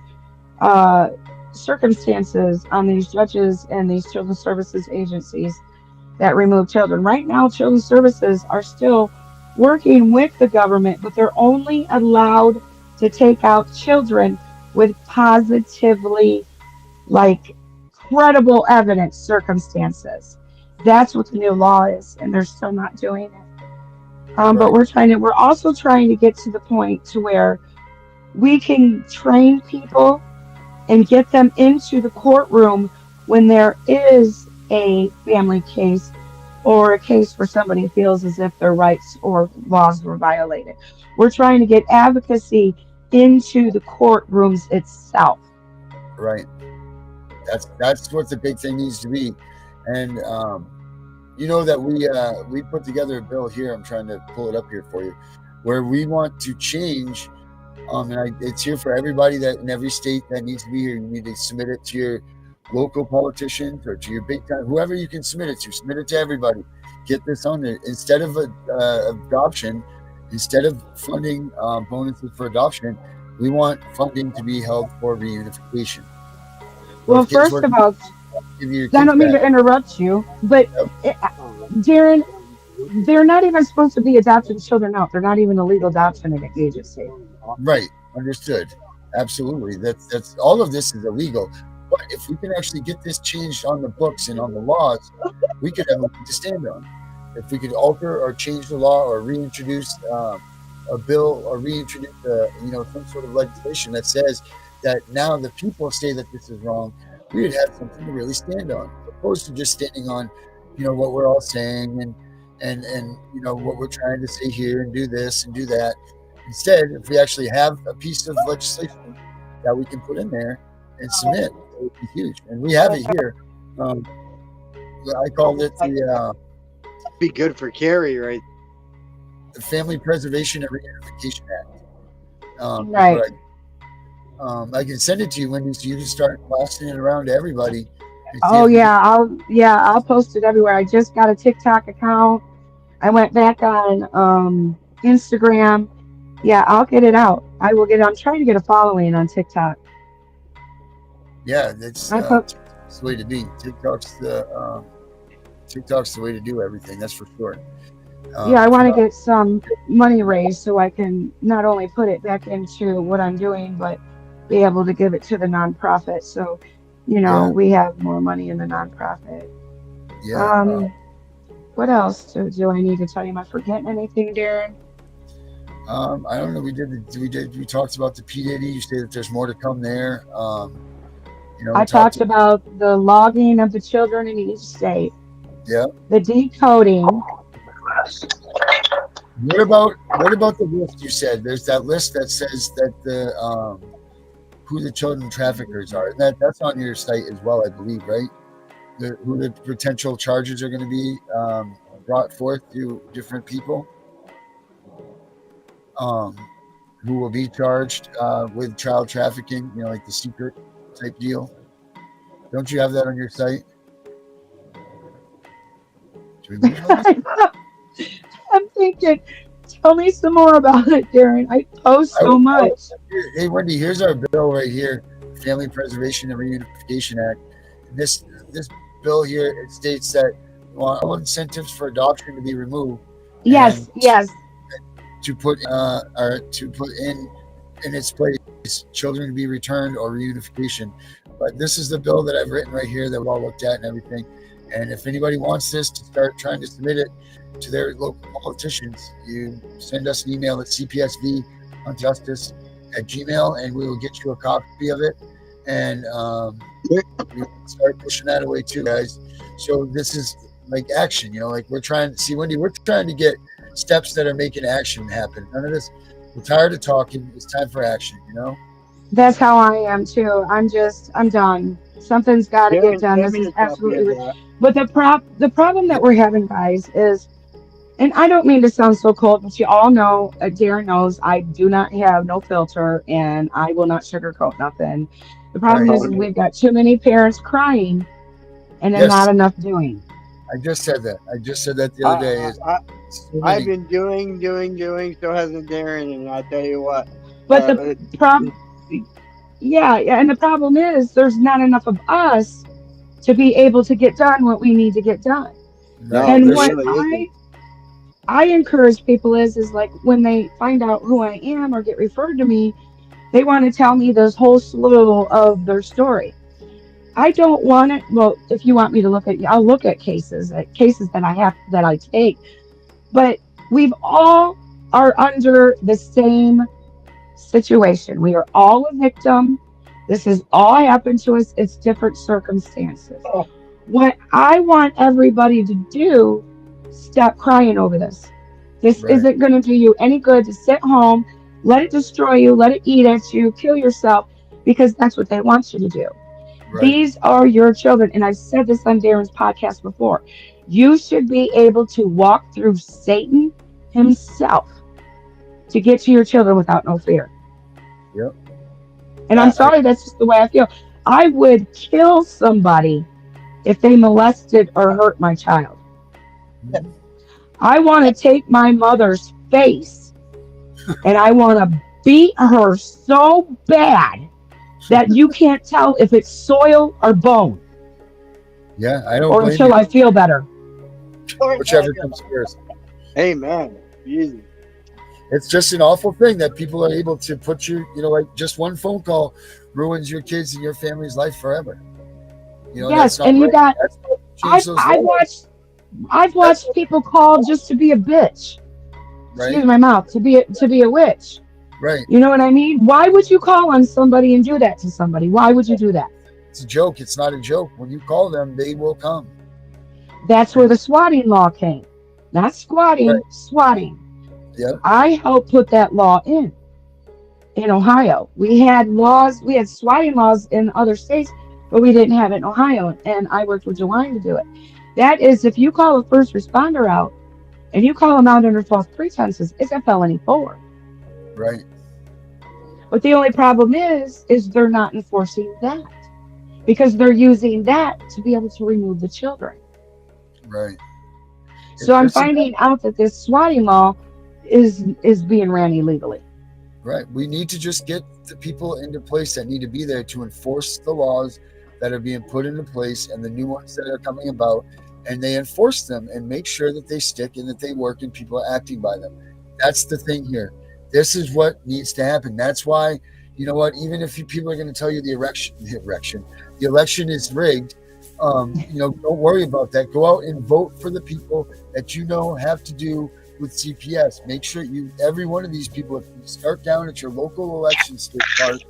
uh, circumstances on these judges and these children's services agencies that remove children. Right now, children's services are still working with the government, but they're only allowed to take out children with positively, like, credible evidence circumstances. That's what the new law is, and they're still not doing it. But Right. we're also trying to get to the point to where we can train people and get them into the courtroom when there is a family case or a case where somebody feels as if their rights or laws were violated. We're trying to get advocacy into the courtrooms itself. Right. That's what the big thing needs to be. And you know that we put together a bill here. I'm trying to pull it up here for you, where we want to change. It's here for everybody that in every state that needs to be here. You need to submit it to your local politicians or to your big time, whoever you can submit it to. Submit it to everybody. Get this on there instead of adoption. Instead of funding bonuses for adoption, we want funding to be held for reunification. Well, first of all, I don't mean to interrupt you, but Darren, they're not even supposed to be adopted children out. They're not even a legal adoption agency. Right. Understood. Absolutely. That's all of this is illegal. But if we can actually get this changed on the books and on the laws, we could have a to stand on. If we could alter or change the law or reintroduce a bill or reintroduce some sort of legislation that says that now the people say that this is wrong, we would have something to really stand on, opposed to just standing on, what we're all saying and what we're trying to say here and do this and do that. Instead, if we actually have a piece of legislation that we can put in there and submit, it would be huge. And we have it here. I called it the be good for Carrie, right? The Family Preservation and Reunification Act. Right. I can send it to you, Wendy, so you can start blasting it around to everybody. Oh yeah, I'll post it everywhere. I just got a TikTok account. I went back on Instagram. Yeah, I'll get it out. I will get it. I'm trying to get a following on TikTok. Yeah, that's the way to be. TikTok's the way to do everything. That's for sure. Yeah, I want to get some money raised so I can not only put it back into what I'm doing, but be able to give it to the nonprofit. So, we have more money in the nonprofit. Yeah. What else do I need to tell you? Am I forgetting anything, Darren? I don't know. We talked about the P. Diddy. You say that there's more to come there. I talked about the logging of the children in each state. Yeah. The decoding. What about the list you said? There's that list that says that the who the children traffickers are. That's on your site as well, I believe, right? Who the potential charges are going to be brought forth to different people. Who will be charged with child trafficking, like the secret type deal. Don't you have that on your site? I'm thinking, tell me some more about it, Darren. I post so much. Hey, Wendy, here's our bill right here, Family Preservation and Reunification Act. This bill here, it states that we want all incentives for adoption to be removed. Yes. To put in its place children to be returned or reunification. But this is the bill that I've written right here that we all looked at and everything. And if anybody wants this to start trying to submit it to their local politicians, you send us an email at cpsvonjustice@gmail, and we will get you a copy of it. And we start pushing that away too, guys. So this is like action, like we're trying to see, Wendy, we're trying to get steps that are making action happen. None of this, we're tired of talking. It's time for action, That's how I am too. I'm done. Something's got to get done. This is absolutely. But the problem that we're having, guys, is, and I don't mean to sound so cold, but you all know, Darren knows, I do not have no filter, and I will not sugarcoat nothing. The problem is we've got too many parents crying, and then not enough doing. I just said that the other day. I've been doing, so hasn't Darren, and I'll tell you what. But the problem, and the problem is there's not enough of us to be able to get done what we need to get done. No, and what I encourage people is like when they find out who I am or get referred to me, they want to tell me this whole slew of their story. I don't want it. Well, if you want me to look I'll look at cases that I take. But we've all are under the same situation. We are all a victim. This has all happened to us. It's different circumstances. What I want everybody to do, stop crying over this. This isn't going to do you any good to sit home, let it destroy you, let it eat at you, kill yourself, because that's what they want you to do. These are your children. And I've said this on Darren's podcast before. You should be able to walk through Satan himself to get to your children without no fear. Yep. And I'm sorry, that's just the way I feel. I would kill somebody if they molested or hurt my child. I want to take my mother's face and I want to beat her so bad that you can't tell if it's soil or bone. Yeah, I don't. Or until I feel better. Whichever comes first. Amen. Easy. It's just an awful thing that people are able to put you, like just one phone call ruins your kids and your family's life forever. Yes, and you got. I've watched people call just to be a bitch. Excuse my mouth. To be a witch. Right. You know what I mean? Why would you call on somebody and do that to somebody? Why would you do that? It's a joke. It's not a joke. When you call them, they will come. That's where the swatting law came. Not squatting, swatting. Yep. I helped put that law in Ohio. We had swatting laws in other states, but we didn't have it in Ohio. And I worked with Joanne to do it. That is, if you call a first responder out and you call them out under false pretenses, it's a felony 4. Right. But the only problem is they're not enforcing that because they're using that to be able to remove the children. Right. So I'm finding out that this swatting law is being ran illegally. Right. We need to just get the people into place that need to be there to enforce the laws that are being put into place and the new ones that are coming about, and they enforce them and make sure that they stick and that they work and people are acting by them. That's the thing here. This is what needs to happen. That's why, even if people are going to tell you the election is rigged, don't worry about that. Go out and vote for the people that have to do with CPS. Make sure every one of these people, if you start down at your local election state park,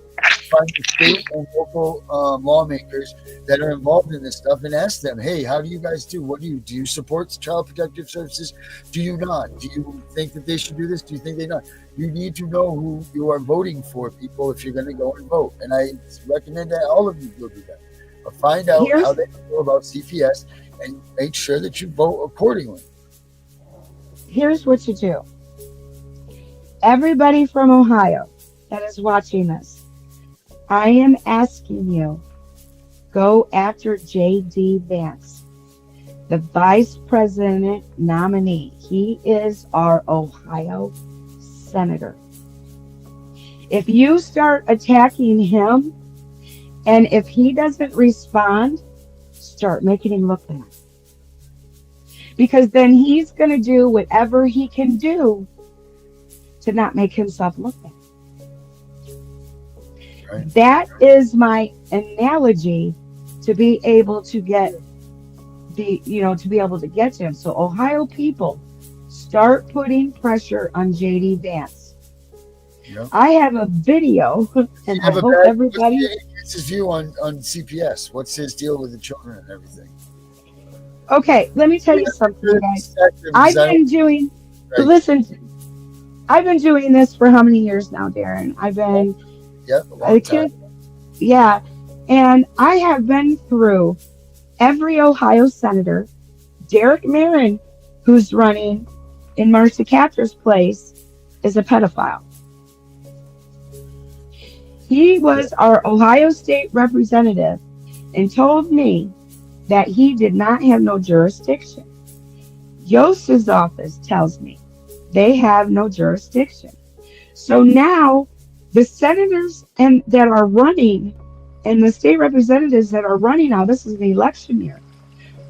find the state and local lawmakers that are involved in this stuff and ask them, hey, how do you guys do? What do you support Child Protective Services? Do you not? Do you think that they should do this? Do you think they not? You need to know who you are voting for, people, if you're going to go and vote. And I recommend that all of you go do that. But find out how they feel about CPS and make sure that you vote accordingly. Here's what you do. Everybody from Ohio that is watching this, I am asking you, go after J.D. Vance, the vice president nominee. He is our Ohio senator. If you start attacking him, and if he doesn't respond, start making him look bad. Because then he's going to do whatever he can do to not make himself look bad. Right. That is my analogy to be able to get to get to him. So Ohio people, start putting pressure on J.D. Vance. Yep. I have a video, and I hope everybody. What's his view on CPS? What's his deal with the children and everything? Okay, let me tell you something, guys. I've been doing this for how many years now, Darren? I've been and I have been through every Ohio senator. Derek Marin, who's running in Marcy Kaptur's place, is a pedophile. He was our Ohio state representative and told me that he did not have no jurisdiction. Yost's office tells me they have no jurisdiction. So now the senators that are running and the state representatives that are running now, this is an election year.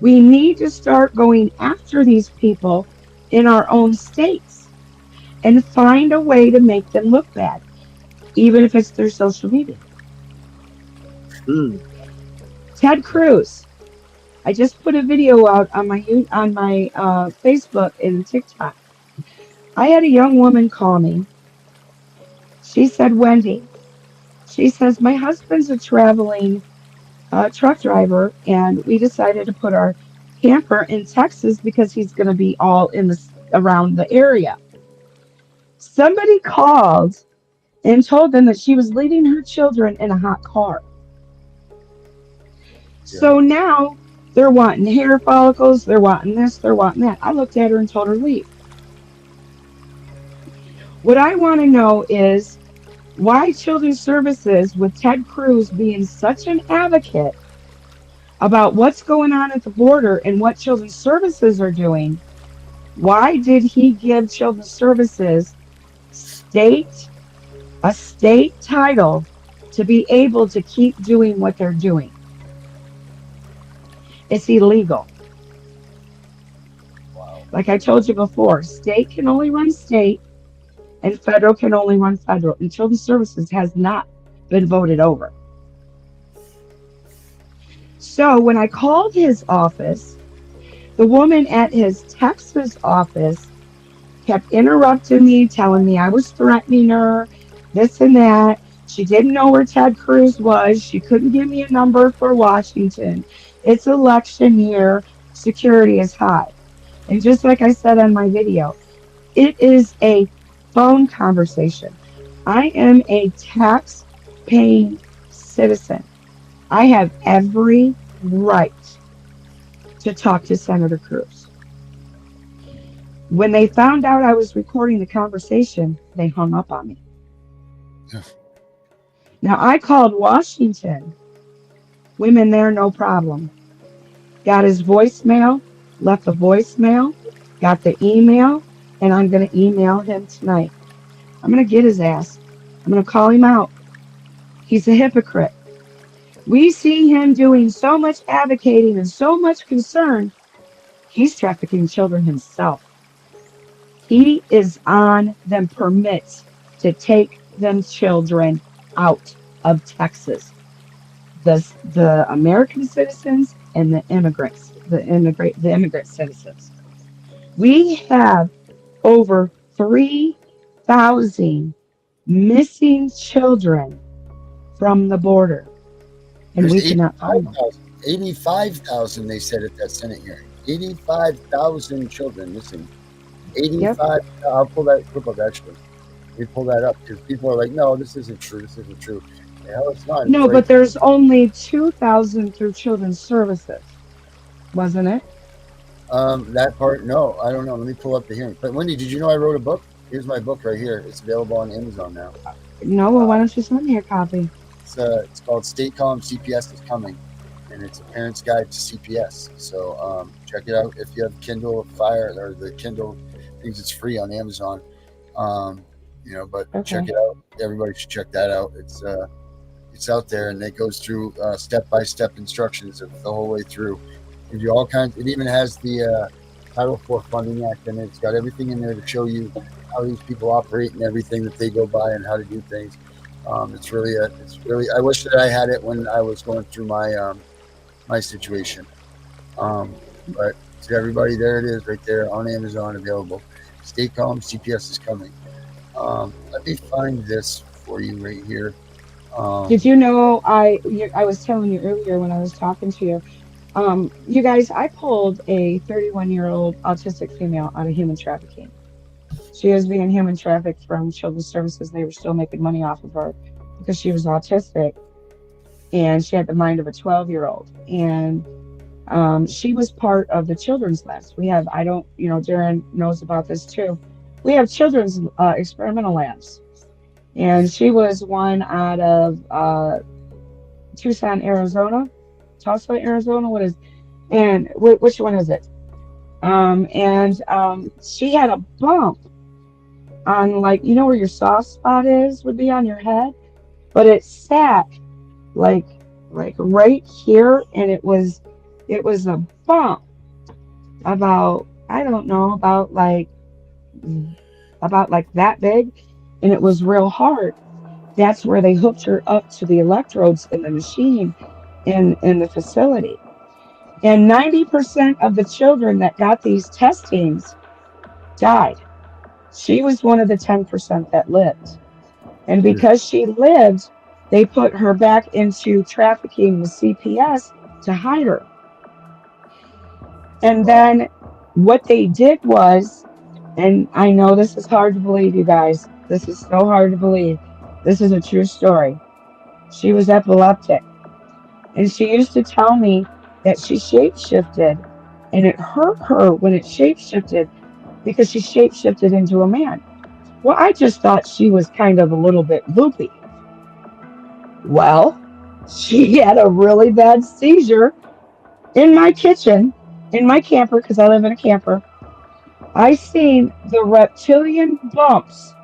We need to start going after these people in our own states and find a way to make them look bad, even if it's through social media. Ted Cruz. I just put a video out on my Facebook and TikTok. I had a young woman call me. She said, Wendy, she says, my husband's a traveling truck driver, and we decided to put our camper in Texas because he's going to be all in the around the area. Somebody called and told them that she was leaving her children in a hot car. So now they're wanting hair follicles, they're wanting this, they're wanting that. I looked at her and told her leave. What I want to know is why Children's Services, with Ted Cruz being such an advocate about what's going on at the border and what Children's Services are doing, why did he give Children's Services a state title to be able to keep doing what they're doing? It's illegal. Like I told you before, state can only run state and federal can only run federal. And Children's Services has not been voted over. So when I called his office, the woman at his Texas office kept interrupting me, telling me I was threatening her, this and that. She didn't know where Ted Cruz was. She couldn't give me a number for Washington. It's election year. Security is high. And just like I said on my video, it is a phone conversation. I am a tax-paying citizen. I have every right to talk to Senator Cruz. When they found out I was recording the conversation, they hung up on me. Now, I called Washington. Women there, no problem. Got his voicemail, left a voicemail, got the email, and I'm going to email him tonight. I'm going to get his ass. I'm going to call him out. He's a hypocrite. We see him doing so much advocating and so much concern. He's trafficking children himself. He is on them permits to take them children out of Texas. The American citizens and the immigrants, the immigrant citizens. We have over 3,000 missing children from the border, and we cannot find them. 85,000, they said at that Senate hearing. 85,000 children missing. 85. Yep. I'll pull that clip up, actually. We pull that up because people are like, no, this isn't true. This isn't true. Hell, it's not. No, but there's only 2,000 through Children's Services, wasn't it? That part, no, I don't know. Let me pull up the hearing. But Wendy, did you know I wrote a book? Here's my book right here. It's available on Amazon now. No, well, why don't you send me a copy? It's called State Column CPS is Coming, and it's a parent's guide to CPS. So check it out if you have Kindle Fire or the Kindle things. It's free on Amazon. But okay. Check it out. Everybody should check that out. It's out there, and it goes through step-by-step instructions of the whole way through. Gives you all kinds. It even has the Title IV Funding Act in it. It's got everything in there to show you how these people operate and everything that they go by and how to do things. It's really. I wish that I had it when I was going through my my situation. But to everybody, there it is, right there on Amazon, available. Stay calm. CPS is coming. Let me find this for you right here. Did you know I was telling you earlier when I was talking to you, you guys, I pulled a 31-year-old autistic female out of human trafficking. She was being human trafficked from Children's Services. They were still making money off of her because she was autistic, and she had the mind of a 12-year-old. And she was part of the children's labs. We have, Darren knows about this too. We have children's experimental labs. And she was one out of Tucson, Arizona, Tulsa, Arizona. Which one is it? She had a bump on, like, where your soft spot would be on your head, but it sat like right here, and it was a bump about, I don't know, about like that big, and it was real hard. That's where they hooked her up to the electrodes in the machine, in the facility. And 90% of the children that got these testings died. She was one of the 10% that lived. And because she lived, they put her back into trafficking with CPS to hide her. And then what they did was, and I know this is hard to believe, you guys. This is so hard to believe. This is a true story. She was epileptic. And she used to tell me that she shapeshifted and it hurt her when it shapeshifted because she shapeshifted into a man. Well, I just thought she was kind of a little bit loopy. Well, she had a really bad seizure in my kitchen, in my camper, because I live in a camper. I seen the reptilian bumps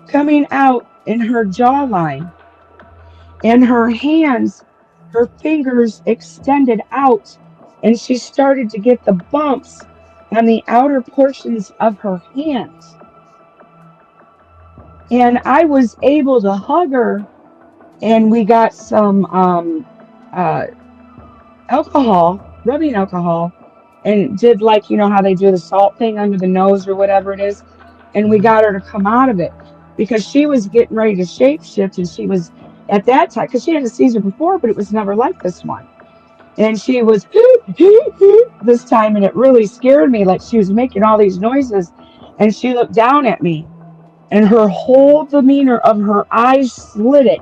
coming out in her jawline and her hands, her fingers extended out, and she started to get the bumps on the outer portions of her hands. And I was able to hug her, and we got some alcohol, rubbing alcohol, and did like, you know, how they do the salt thing under the nose or whatever it is. And we got her to come out of it because she was getting ready to shapeshift. And she was at that time, because she had a seizure before, but it was never like this one. And she was this time, and it really scared me. Like she was making all these noises, and she looked down at me, and her whole demeanor of her eyes slitted.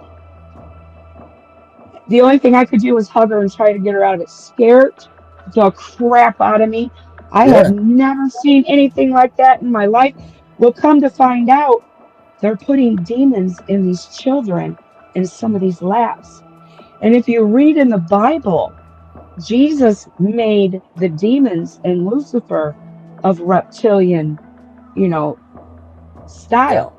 The only thing I could do was hug her and try to get her out of it. Scared the crap out of me. I have never seen anything like that in my life. Well, come to find out, they're putting demons in these children in some of these labs. And if you read in the Bible, Jesus made the demons and Lucifer of reptilian, you know, style.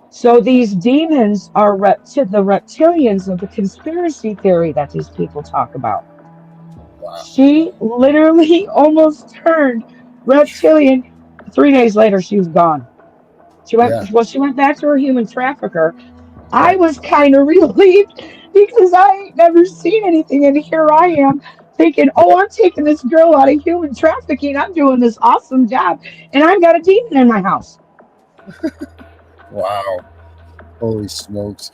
So these demons are the reptilians of the conspiracy theory that these people talk about. She literally almost turned reptilian. 3 days later, she was gone. She went back to her human trafficker. I was kind of relieved because I ain't never seen anything, and here I am thinking, oh, I'm taking this girl out of human trafficking. I'm doing this awesome job, and I've got a demon in my house. Wow. Holy smokes.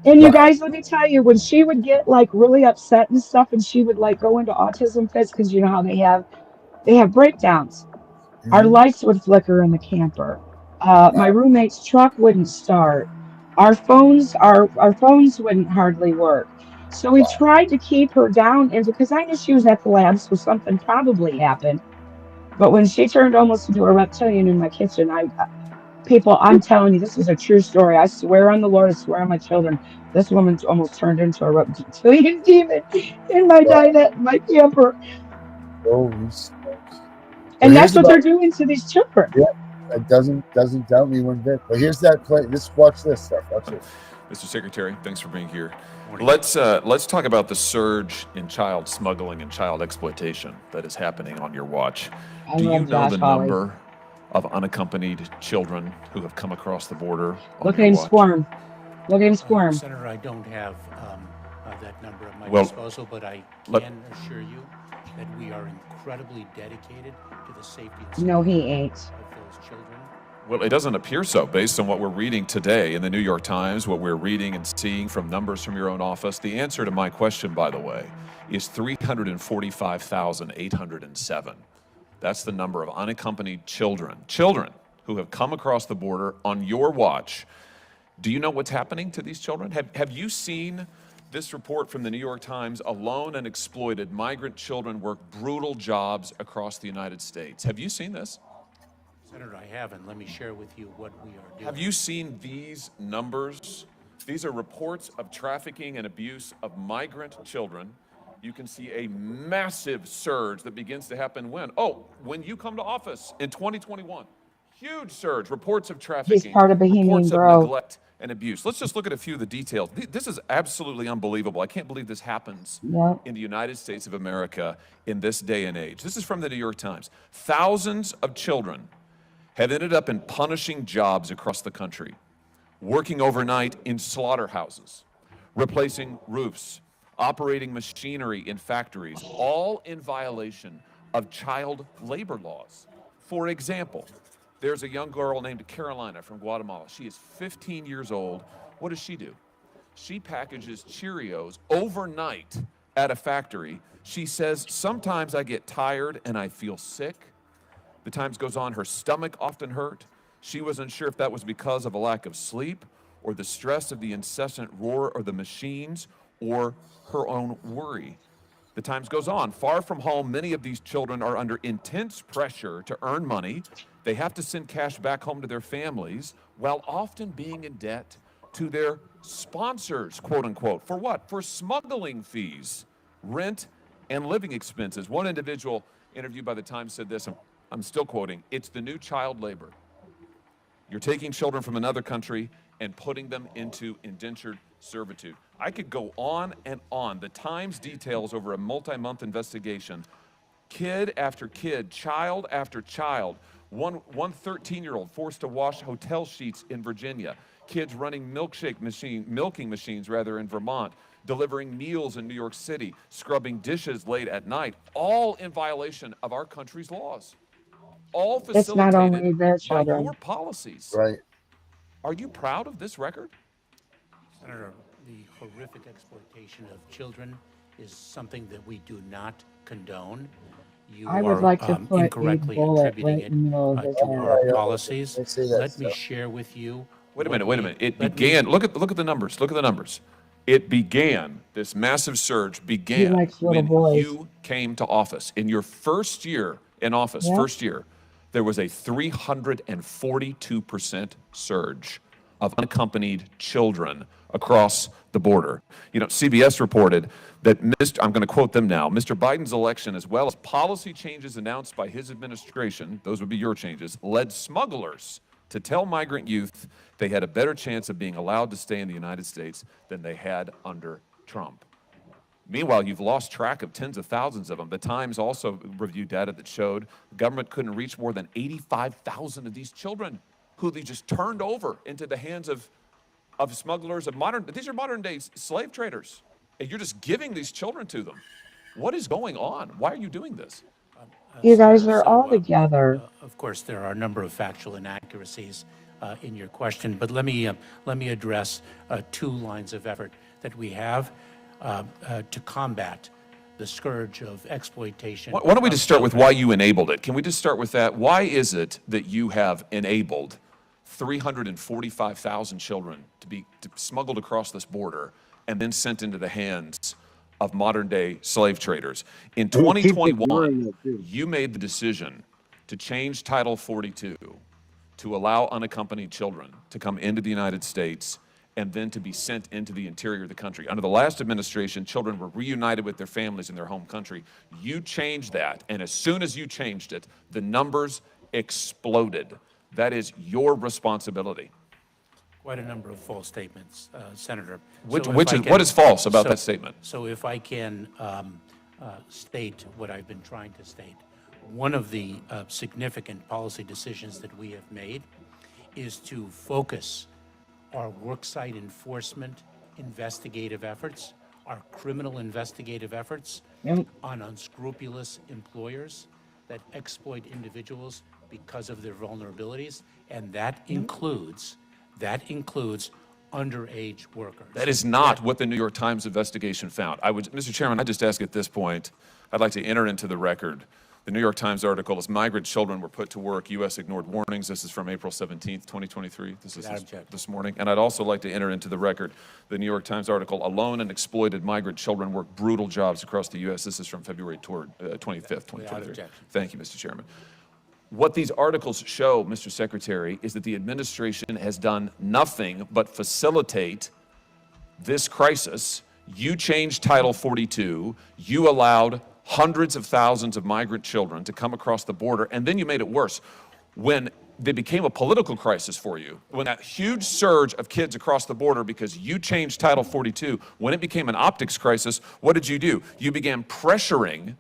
And you guys, let me tell you, when she would get like really upset and stuff, and she would like go into autism fits, because you know how they have breakdowns. Our lights would flicker in the camper. My roommate's truck wouldn't start. Our phones wouldn't hardly work. So we tried to keep her down, and because I knew she was at the lab, so something probably happened. But when she turned almost into a reptilian in my kitchen, people, I'm telling you, this is a true story. I swear on the Lord, I swear on my children, this woman almost turned into a reptilian demon in my dinette, my camper. Holy smokes. And that's what they're doing to these children. Yeah, it doesn't doubt me one bit. But here's that play. Watch this stuff. Watch it. Mr. Secretary, thanks for being here. Let's talk about the surge in child smuggling and child exploitation that is happening on your watch. Do you know the number of unaccompanied children who have come across the border? Look at him squirm. Look at him squirm. Senator, I don't have that number at my disposal, but I can assure you that we are incredibly dedicated to the safety and security of those children. Well, it doesn't appear so based on what we're reading today in the New York Times, what we're reading and seeing from numbers from your own office. The answer to my question, by the way, is 345,807. That's the number of unaccompanied children who have come across the border on your watch. Do you know what's happening to these children? Have you seen this report from the New York Times? Alone and exploited migrant children work brutal jobs across the United States. Have you seen this? Senator, I haven't. Let me share with you what we are doing. Have you seen these numbers? These are reports of trafficking and abuse of migrant children. You can see a massive surge that begins to happen when? Oh, when you come to office in 2021. Huge surge, reports of trafficking, He's part of Bohemian reports of Grove. neglect and abuse. Let's just look at a few of the details. This is absolutely unbelievable. I can't believe this happens in the United States of America in this day and age. This is from the New York Times. Thousands of children have ended up in punishing jobs across the country, working overnight in slaughterhouses, replacing roofs, operating machinery in factories, all in violation of child labor laws. For example, there's a young girl named Carolina from Guatemala. She is 15 years old. What does she do? She packages Cheerios overnight at a factory. She says, sometimes I get tired and I feel sick. The times goes on, her stomach often hurt. She wasn't sure if that was because of a lack of sleep or the stress of the incessant roar of the machines or her own worry. The times goes on. Far from home, many of these children are under intense pressure to earn money. They have to send cash back home to their families while often being in debt to their sponsors, quote unquote. For what? For smuggling fees, rent, and living expenses. One individual interviewed by the Times said this, I'm still quoting, "It's the new child labor. You're taking children from another country and putting them into indentured servitude." I could go on and on. The Times details over a multi-month investigation, kid after kid, child after child, one 13-year-old forced to wash hotel sheets in Virginia, kids running milking machines in Vermont, delivering meals in New York City, scrubbing dishes late at night, all in violation of our country's laws. All It's not only facilitated their by children. your policies. Right. Are you proud of this record? Senator, the horrific exploitation of children is something that we do not condone. You I would are like to put a incorrectly bullet attributing right in the middle of it his to head. our policies. Don't say that Let me stuff. share with you. Wait a minute. It began, look at the numbers. Look at the numbers. It began, this massive surge began likes little when boys. you came to office. In your first year in office, Yeah. first year, there was a 342% surge of unaccompanied children across the border. You know, CBS reported that I'm going to quote them now, Mr. Biden's election, as well as policy changes announced by his administration, those would be your changes, led smugglers to tell migrant youth they had a better chance of being allowed to stay in the United States than they had under Trump. Meanwhile, you've lost track of tens of thousands of them. The Times also reviewed data that showed the government couldn't reach more than 85,000 of these children who they just turned over into the hands of smugglers, these are modern day slave traders. And you're just giving these children to them. What is going on? Why are you doing this? You guys are all together. Of course, there are a number of factual inaccuracies in your question, but let me address two lines of effort that we have to combat the scourge of exploitation. Why don't we just start with why you enabled it? Can we just start with that? Why is it that you have enabled 345,000 children to be smuggled across this border and then sent into the hands of modern-day slave traders? In 2021, you made the decision to change Title 42 to allow unaccompanied children to come into the United States and then to be sent into the interior of the country. Under the last administration, children were reunited with their families in their home country. You changed that, and as soon as you changed it, the numbers exploded. That is your responsibility. Quite a number of false statements, Senator. What is false about that statement? So if I can state what I've been trying to state, one of the significant policy decisions that we have made is to focus our worksite enforcement investigative efforts, our criminal investigative efforts on unscrupulous employers that exploit individuals because of their vulnerabilities, and that includes underage workers. That is not what the New York Times investigation found. Mr. Chairman, I just ask at this point, I'd like to enter into the record the New York Times article, as migrant children were put to work, U.S. ignored warnings. This is from April 17th, 2023. This is this morning. And I'd also like to enter into the record the New York Times article, Alone and Exploited Migrant Children Work Brutal Jobs Across the U.S. This is from February 25th, 2023. Thank you, Mr. Chairman. What these articles show, Mr. Secretary, is that the administration has done nothing but facilitate this crisis. You changed Title 42. You allowed hundreds of thousands of migrant children to come across the border, and then you made it worse. When they became a political crisis for you, when that huge surge of kids across the border because you changed Title 42, when it became an optics crisis, what did you do? You began pressuring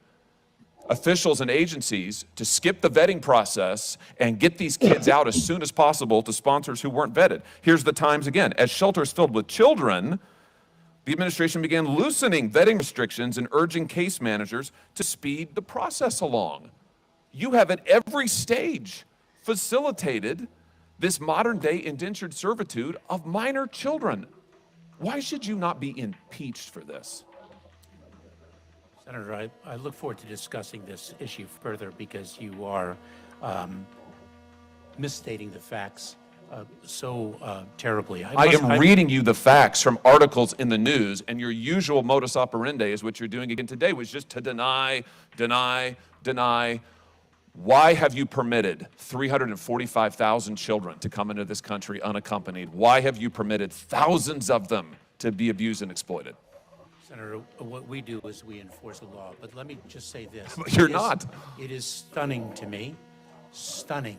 officials and agencies to skip the vetting process and get these kids out as soon as possible to sponsors who weren't vetted. Here's the Times again. As shelters filled with children, The administration began loosening vetting restrictions and urging case managers to speed the process along. You have at every stage facilitated this modern day indentured servitude of minor children. Why should you not be impeached for this? Senator, I look forward to discussing this issue further because you are misstating the facts so terribly. I am reading you the facts from articles in the news, and your usual modus operandi is what you're doing again today, was just to deny. Why have you permitted 345,000 children to come into this country unaccompanied? Why have you permitted thousands of them to be abused and exploited? Senator, what we do is we enforce the law. But let me just say this. You're not. It is stunning to me, stunning,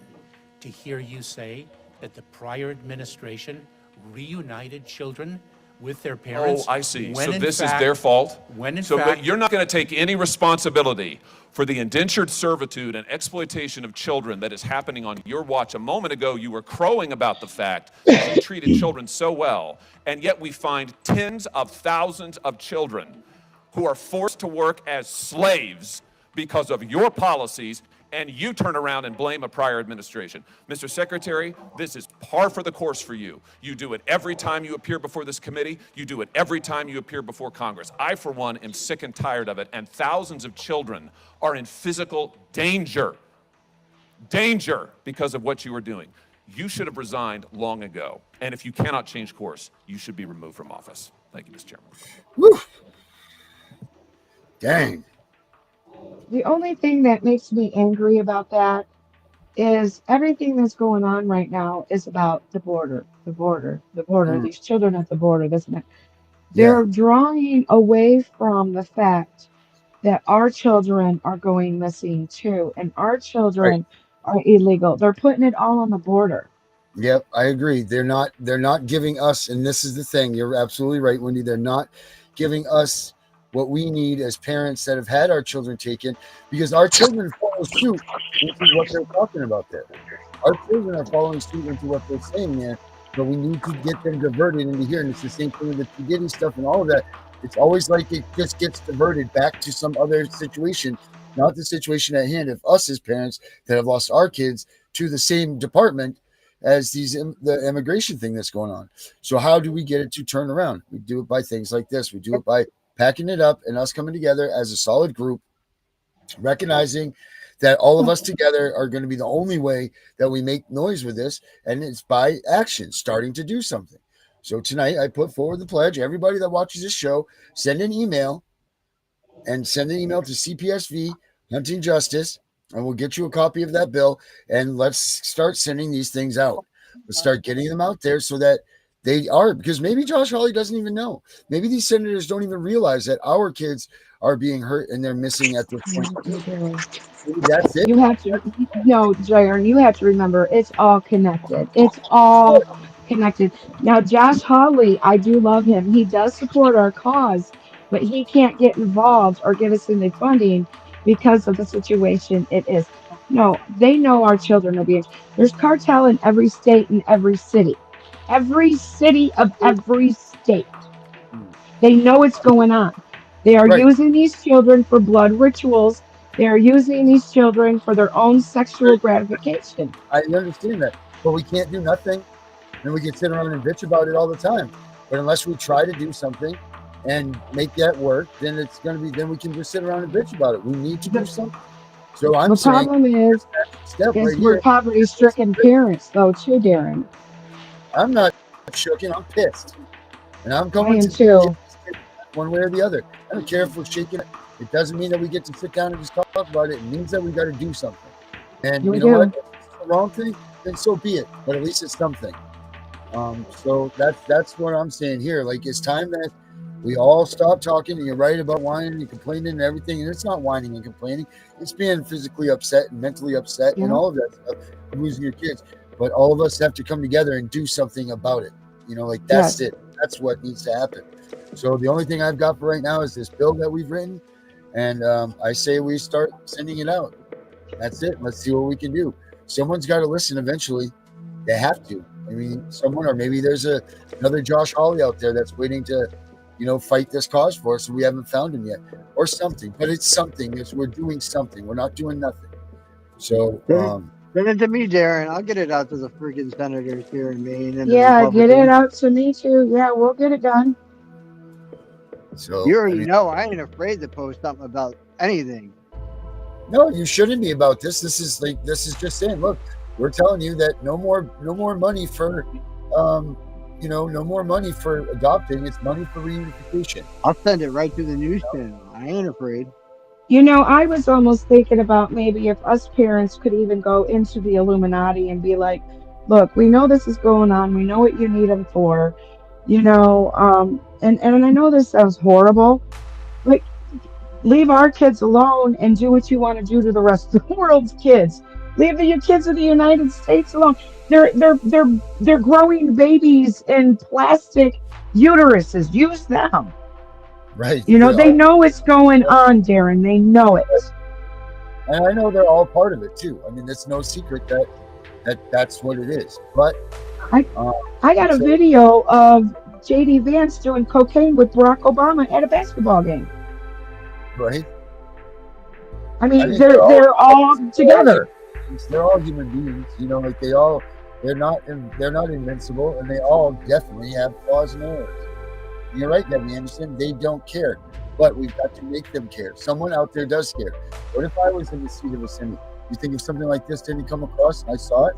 to hear you say that the prior administration reunited children with their parents. Oh, I see. When So this is their fault? When in So fact, you're not going to take any responsibility for the indentured servitude and exploitation of children that is happening on your watch. A moment ago, you were crowing about the fact that you treated children so well, and yet we find tens of thousands of children who are forced to work as slaves because of your policies, and you turn around and blame a prior administration. Mr. Secretary, this is par for the course for you. You do it every time you appear before this committee. You do it every time you appear before Congress. I, for one, am sick and tired of it, and thousands of children are in physical danger because of what you are doing. You should have resigned long ago, and if you cannot change course, you should be removed from office. Thank you, Mr. Chairman. Woo. Dang. The only thing that makes me angry about that is everything that's going on right now is about the border, these children at the border, this and that. They're drawing away from the fact that our children are going missing too, and our children are illegal. They're putting it all on the border. Yep, I agree. They're not giving us, and this is the thing, you're absolutely right, Wendy. They're not giving us what we need as parents that have had our children taken, because our children follow suit into what they're talking about there. Our children are following suit into what they're saying there, but we need to get them diverted into here. And it's the same thing with the P. stuff and all of that. It's always like it just gets diverted back to some other situation, not the situation at hand of us as parents that have lost our kids to the same department as the immigration thing that's going on. So how do we get it to turn around? We do it by things like this. We do it by packing it up and us coming together as a solid group, recognizing that all of us together are going to be the only way that we make noise with this, and it's by action, starting to do something. So tonight I put forward the pledge. Everybody that watches this show, send an email to CPSV Hunting Justice, and we'll get you a copy of that bill, and let's start sending these things out. Let's start getting them out there so that they are, because maybe Josh Hawley doesn't even know. Maybe these senators don't even realize that our kids are being hurt and they're missing at this point. Maybe that's it. You have to, Jaron, you have to remember it's all connected. It's all connected. Now, Josh Hawley, I do love him. He does support our cause, but he can't get involved or give us any funding because of the situation it is. No, they know our children are being. There's cartel in every state and every city. Every city of every state. They know what's going on. They are using these children for blood rituals. They are using these children for their own sexual gratification. I understand that, but we can't do nothing, and we can sit around and bitch about it all the time. But unless we try to do something and make that work, then it's going to be. Then we can just sit around and bitch about it. We need to do something. So I'm saying the problem is we're poverty-stricken parents, though, too, Darren. I'm not shaking. I'm pissed, and I'm going to one way or the other. I don't care if we're shaking it. It doesn't mean that we get to sit down and just talk about it. It means that we got to do something. And you know what? If it's the wrong thing, then so be it. But at least it's something. So that's what I'm saying here. Like, it's time that we all stop talking. And you're right about whining and complaining and everything. And it's not whining and complaining. It's being physically upset and mentally upset and all of that stuff of losing your kids. But all of us have to come together and do something about it. Like, that's it. That's what needs to happen. So the only thing I've got for right now is this bill that we've written. And I say we start sending it out. That's it. Let's see what we can do. Someone's got to listen eventually. They have to. I mean, someone, or maybe there's another Josh Hawley out there that's waiting to fight this cause for us, and we haven't found him yet, or something. But it's something. We're doing something. We're not doing nothing. So send it to me, Darren. I'll get it out to the freaking senators here in Maine and the Yeah, get Republicans. it out to me too. Yeah, we'll get it done. So you already know I ain't afraid to post something about anything. No, you shouldn't be about this. This is just saying, look, we're telling you that no more money for no more money for adopting. It's money for reunification. I'll send it right to the news channel. I ain't afraid. I was almost thinking about maybe if us parents could even go into the Illuminati and be like, look, we know this is going on. We know what you need them for, and I know this sounds horrible. Like, leave our kids alone and do what you want to do to the rest of the world's kids. Leave your kids in the United States alone. They're growing babies in plastic uteruses. Use them. Right. They know what's going on, Darren. They know it. And I know they're all part of it too. I mean, it's no secret that's what it is. But I got a video of J.D. Vance doing cocaine with Barack Obama at a basketball game. Right. I mean, they're all together. They're all human beings, like they're not invincible, and they all definitely have flaws and errors. And you're right, Debbie Anderson. They don't care, but we've got to make them care. Someone out there does care. What if I was in the seat of a senator? You think if something like this didn't come across and I saw it,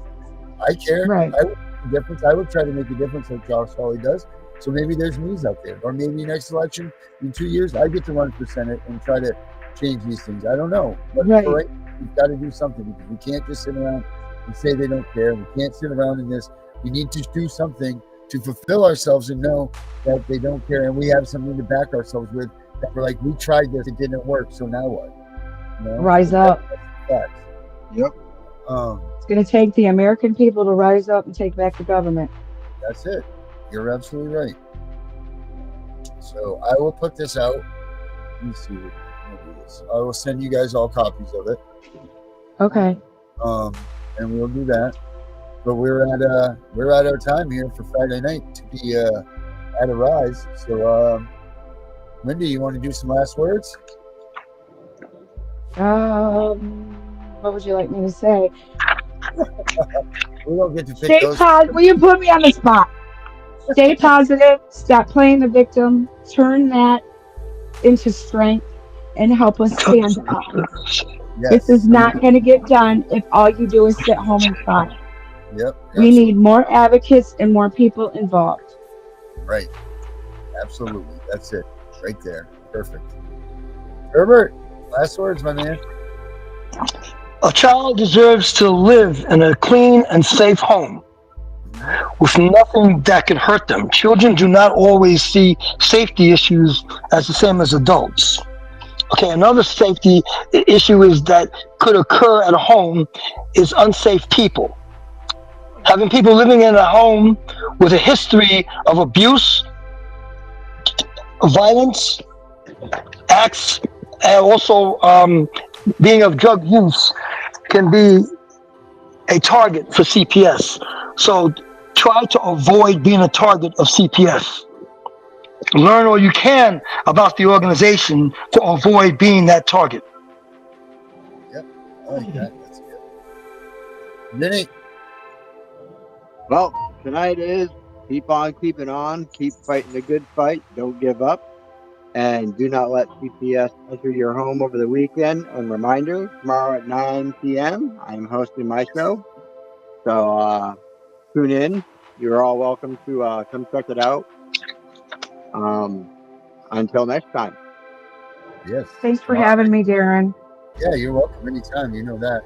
I care. Right. I would make a difference. I would try to make a difference like Josh Hawley does. So maybe there's news out there, or maybe next election in 2 years I get to run for Senate and try to change these things. I don't know, but right. We've got to do something, because we can't just sit around and say they don't care. We can't sit around in this. We need to do something to fulfill ourselves and know that they don't care, and we have something to back ourselves with. That we're like, we tried this, it didn't work, so now what? Rise up. That's yep. It's going to take the American people to rise up and take back the government. That's it. You're absolutely right. So I will put this out. Let me see. I will send you guys all copies of it. Okay. And we'll do that. But we're at our time here for Friday night to be at a rise. So Linda, you want to do some last words? What would you like me to say? We don't get to pick those. Will you put me on the spot? Stay positive. Stop playing the victim. Turn that into strength and help us stand up. Yes. This is not going to get done if all you do is sit home and cry. Yep. We need more advocates and more people involved. Right. Absolutely. That's it. Right there. Perfect. Herbert, last words, my man. A child deserves to live in a clean and safe home with nothing that can hurt them. Children do not always see safety issues as the same as adults. Okay, another safety issue is that could occur at a home is unsafe people. Having people living in a home with a history of abuse, violence, acts, and also being of drug use can be a target for CPS. So try to avoid being a target of CPS. Learn all you can about the organization to avoid being that target. Yep, I like that. That's good. Vinny. Well, tonight is keep on keeping on, keep fighting the good fight, don't give up, and do not let CPS enter your home over the weekend. And reminder, tomorrow at 9 p.m., I'm hosting my show. So tune in. You're all welcome to come check it out. Until next time. Yes. Thanks for having me, Darren. Yeah, you're welcome anytime. You know that.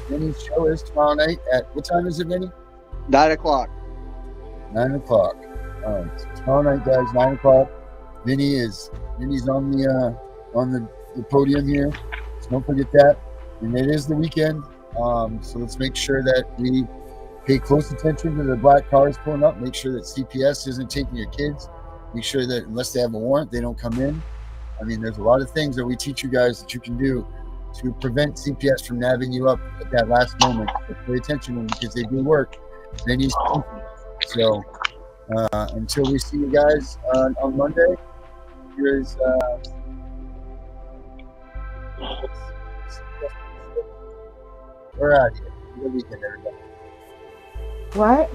Vinny's show is tomorrow night at what time is it, Vinny? 9 o'clock. 9 o'clock. So tomorrow night, guys, 9 o'clock. Vinny's on the podium here. So don't forget that. And it is the weekend. So let's make sure that we pay close attention to the black cars pulling up. Make sure that CPS isn't taking your kids. Make sure that unless they have a warrant, they don't come in. I mean, there's a lot of things that we teach you guys that you can do to prevent CPS from nabbing you up at that last moment. But pay attention to them because they do work. They need. So Until we see you guys on Monday, here's we're out here. Good weekend, everybody. What?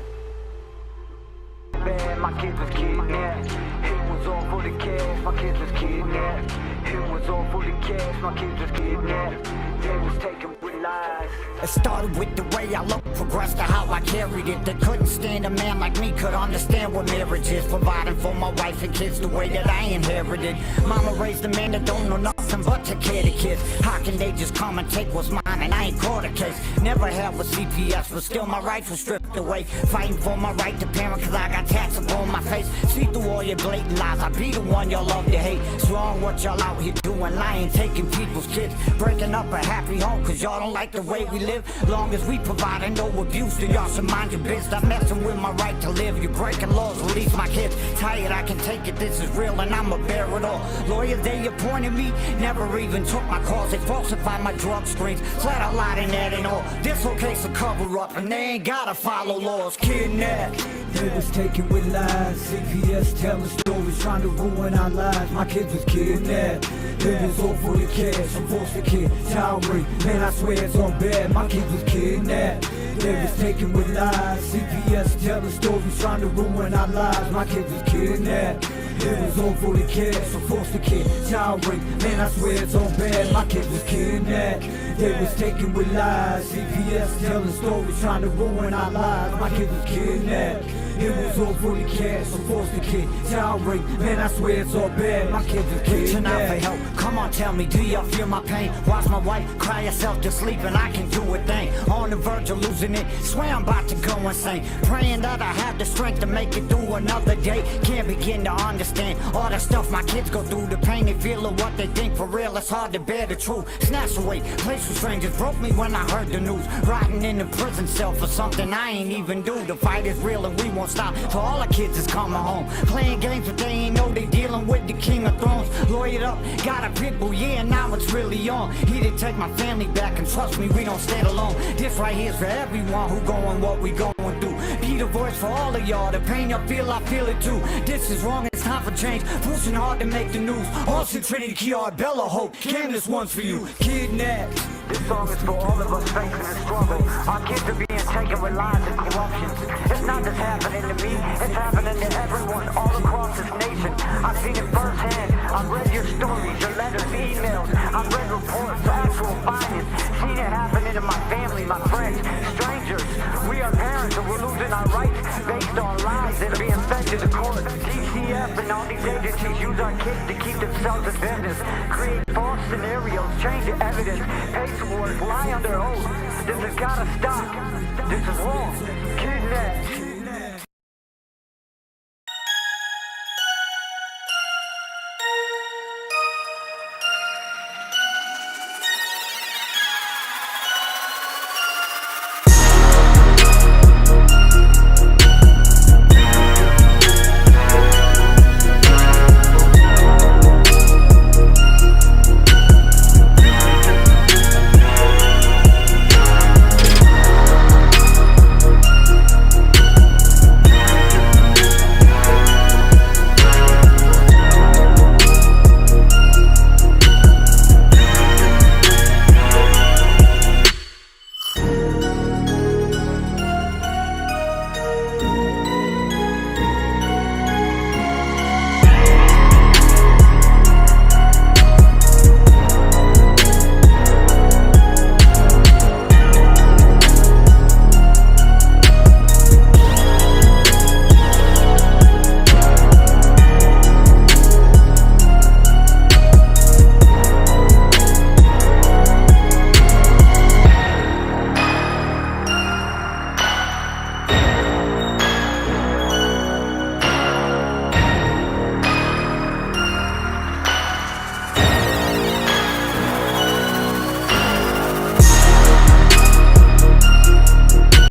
My kids was kidnapped. It was all for the cash. My kids was kidnapped. It was all for the cash. My kids was kidnapped. They was taken with lies. It started with the way I looked, progressed to how I carried it. They couldn't stand a man like me, could understand what marriage is. Providing for my wife and kids the way that I inherited. Mama raised a man that don't know nothing but to care the kids. How can they just come and take what's mine and I ain't caught a case? Never held with CPS, but still my rights were stripped away. Fighting for my right to parent cause I got tats upon my face. See through all your blatant lies, I be the one y'all love to hate. It's wrong what y'all out here doing, lying, taking people's kids. Breaking up a happy home cause y'all don't like the way we live. Long as we provide no abuse, then y'all should mind your biz. Stop messing with my right to live. You're breaking laws, release my kids. Tired, I can take it, this is real and I'ma bear it all. Lawyers, they appointed me, never even took my calls. They falsified my drug screens, flat out lied and that and all. This whole case a cover up and they ain't gotta follow laws. Kidnapped. They was taken with lies. CPS telling stories trying to ruin our lives. My kids was kidnapped. It was all for the cash. I'm forced to kid, child rape. Man, I swear it's all bad. My kids was kidnapped. They was taken with lies. CPS telling stories trying to ruin our lives. My kids was kidnapped. It was all for the cash. I'm forced to kid, child rape. Man, I swear it's all bad. My kids was kidnapped. They was taken with lies. CPS telling stories trying to ruin our lives. My kids was kidnapped. It was all for the cash, I'm forced to kid, child rape. Man, I swear it's all bad. My kids are kidnapped. Tonight for help, come on, tell me, do y'all feel my pain? Watch my wife cry herself to sleep and I can do a thing. On the verge of losing it, swear I'm about to go insane. Praying that I have the strength to make it through another day. Can't begin to understand all the stuff my kids go through. The pain they feel or what they think for real, it's hard to bear the truth. Snatched away, place with strangers, broke me when I heard the news. Rotting in a prison cell for something I ain't even do. The fight is real and we won't stop. For all the kids is coming home, playing games but they ain't know they dealing with the King of Thrones. Lawyered up, got a pit bull, yeah, now it's really on. He didn't take my family back and trust me, we don't stand alone. This right here's for everyone who going what we going through. Be the voice for all of y'all, the pain y'all feel, I feel it too. This is wrong, it's time for change, pushing hard to make the news. Austin, Trinity, Kiara, Bella, Hope, Cam, this one's for you. Kidnapped. This song is for all of us facing the struggle. Our kids are being taken with lies and corruption. It's not just happening to me, it's happening to everyone all across this nation. I've seen it firsthand. I've read your stories, your letters, emails. I've read reports, actual findings. Seen it happening to my family, my friends, strangers. We are parents and we're losing our rights based on lies that are being fed to the court. TCF and all these agencies use our kids to keep themselves in business. Create false scenarios, change the evidence, pay towards, lie under oath. This has gotta stop. This is wrong. Kidnapped.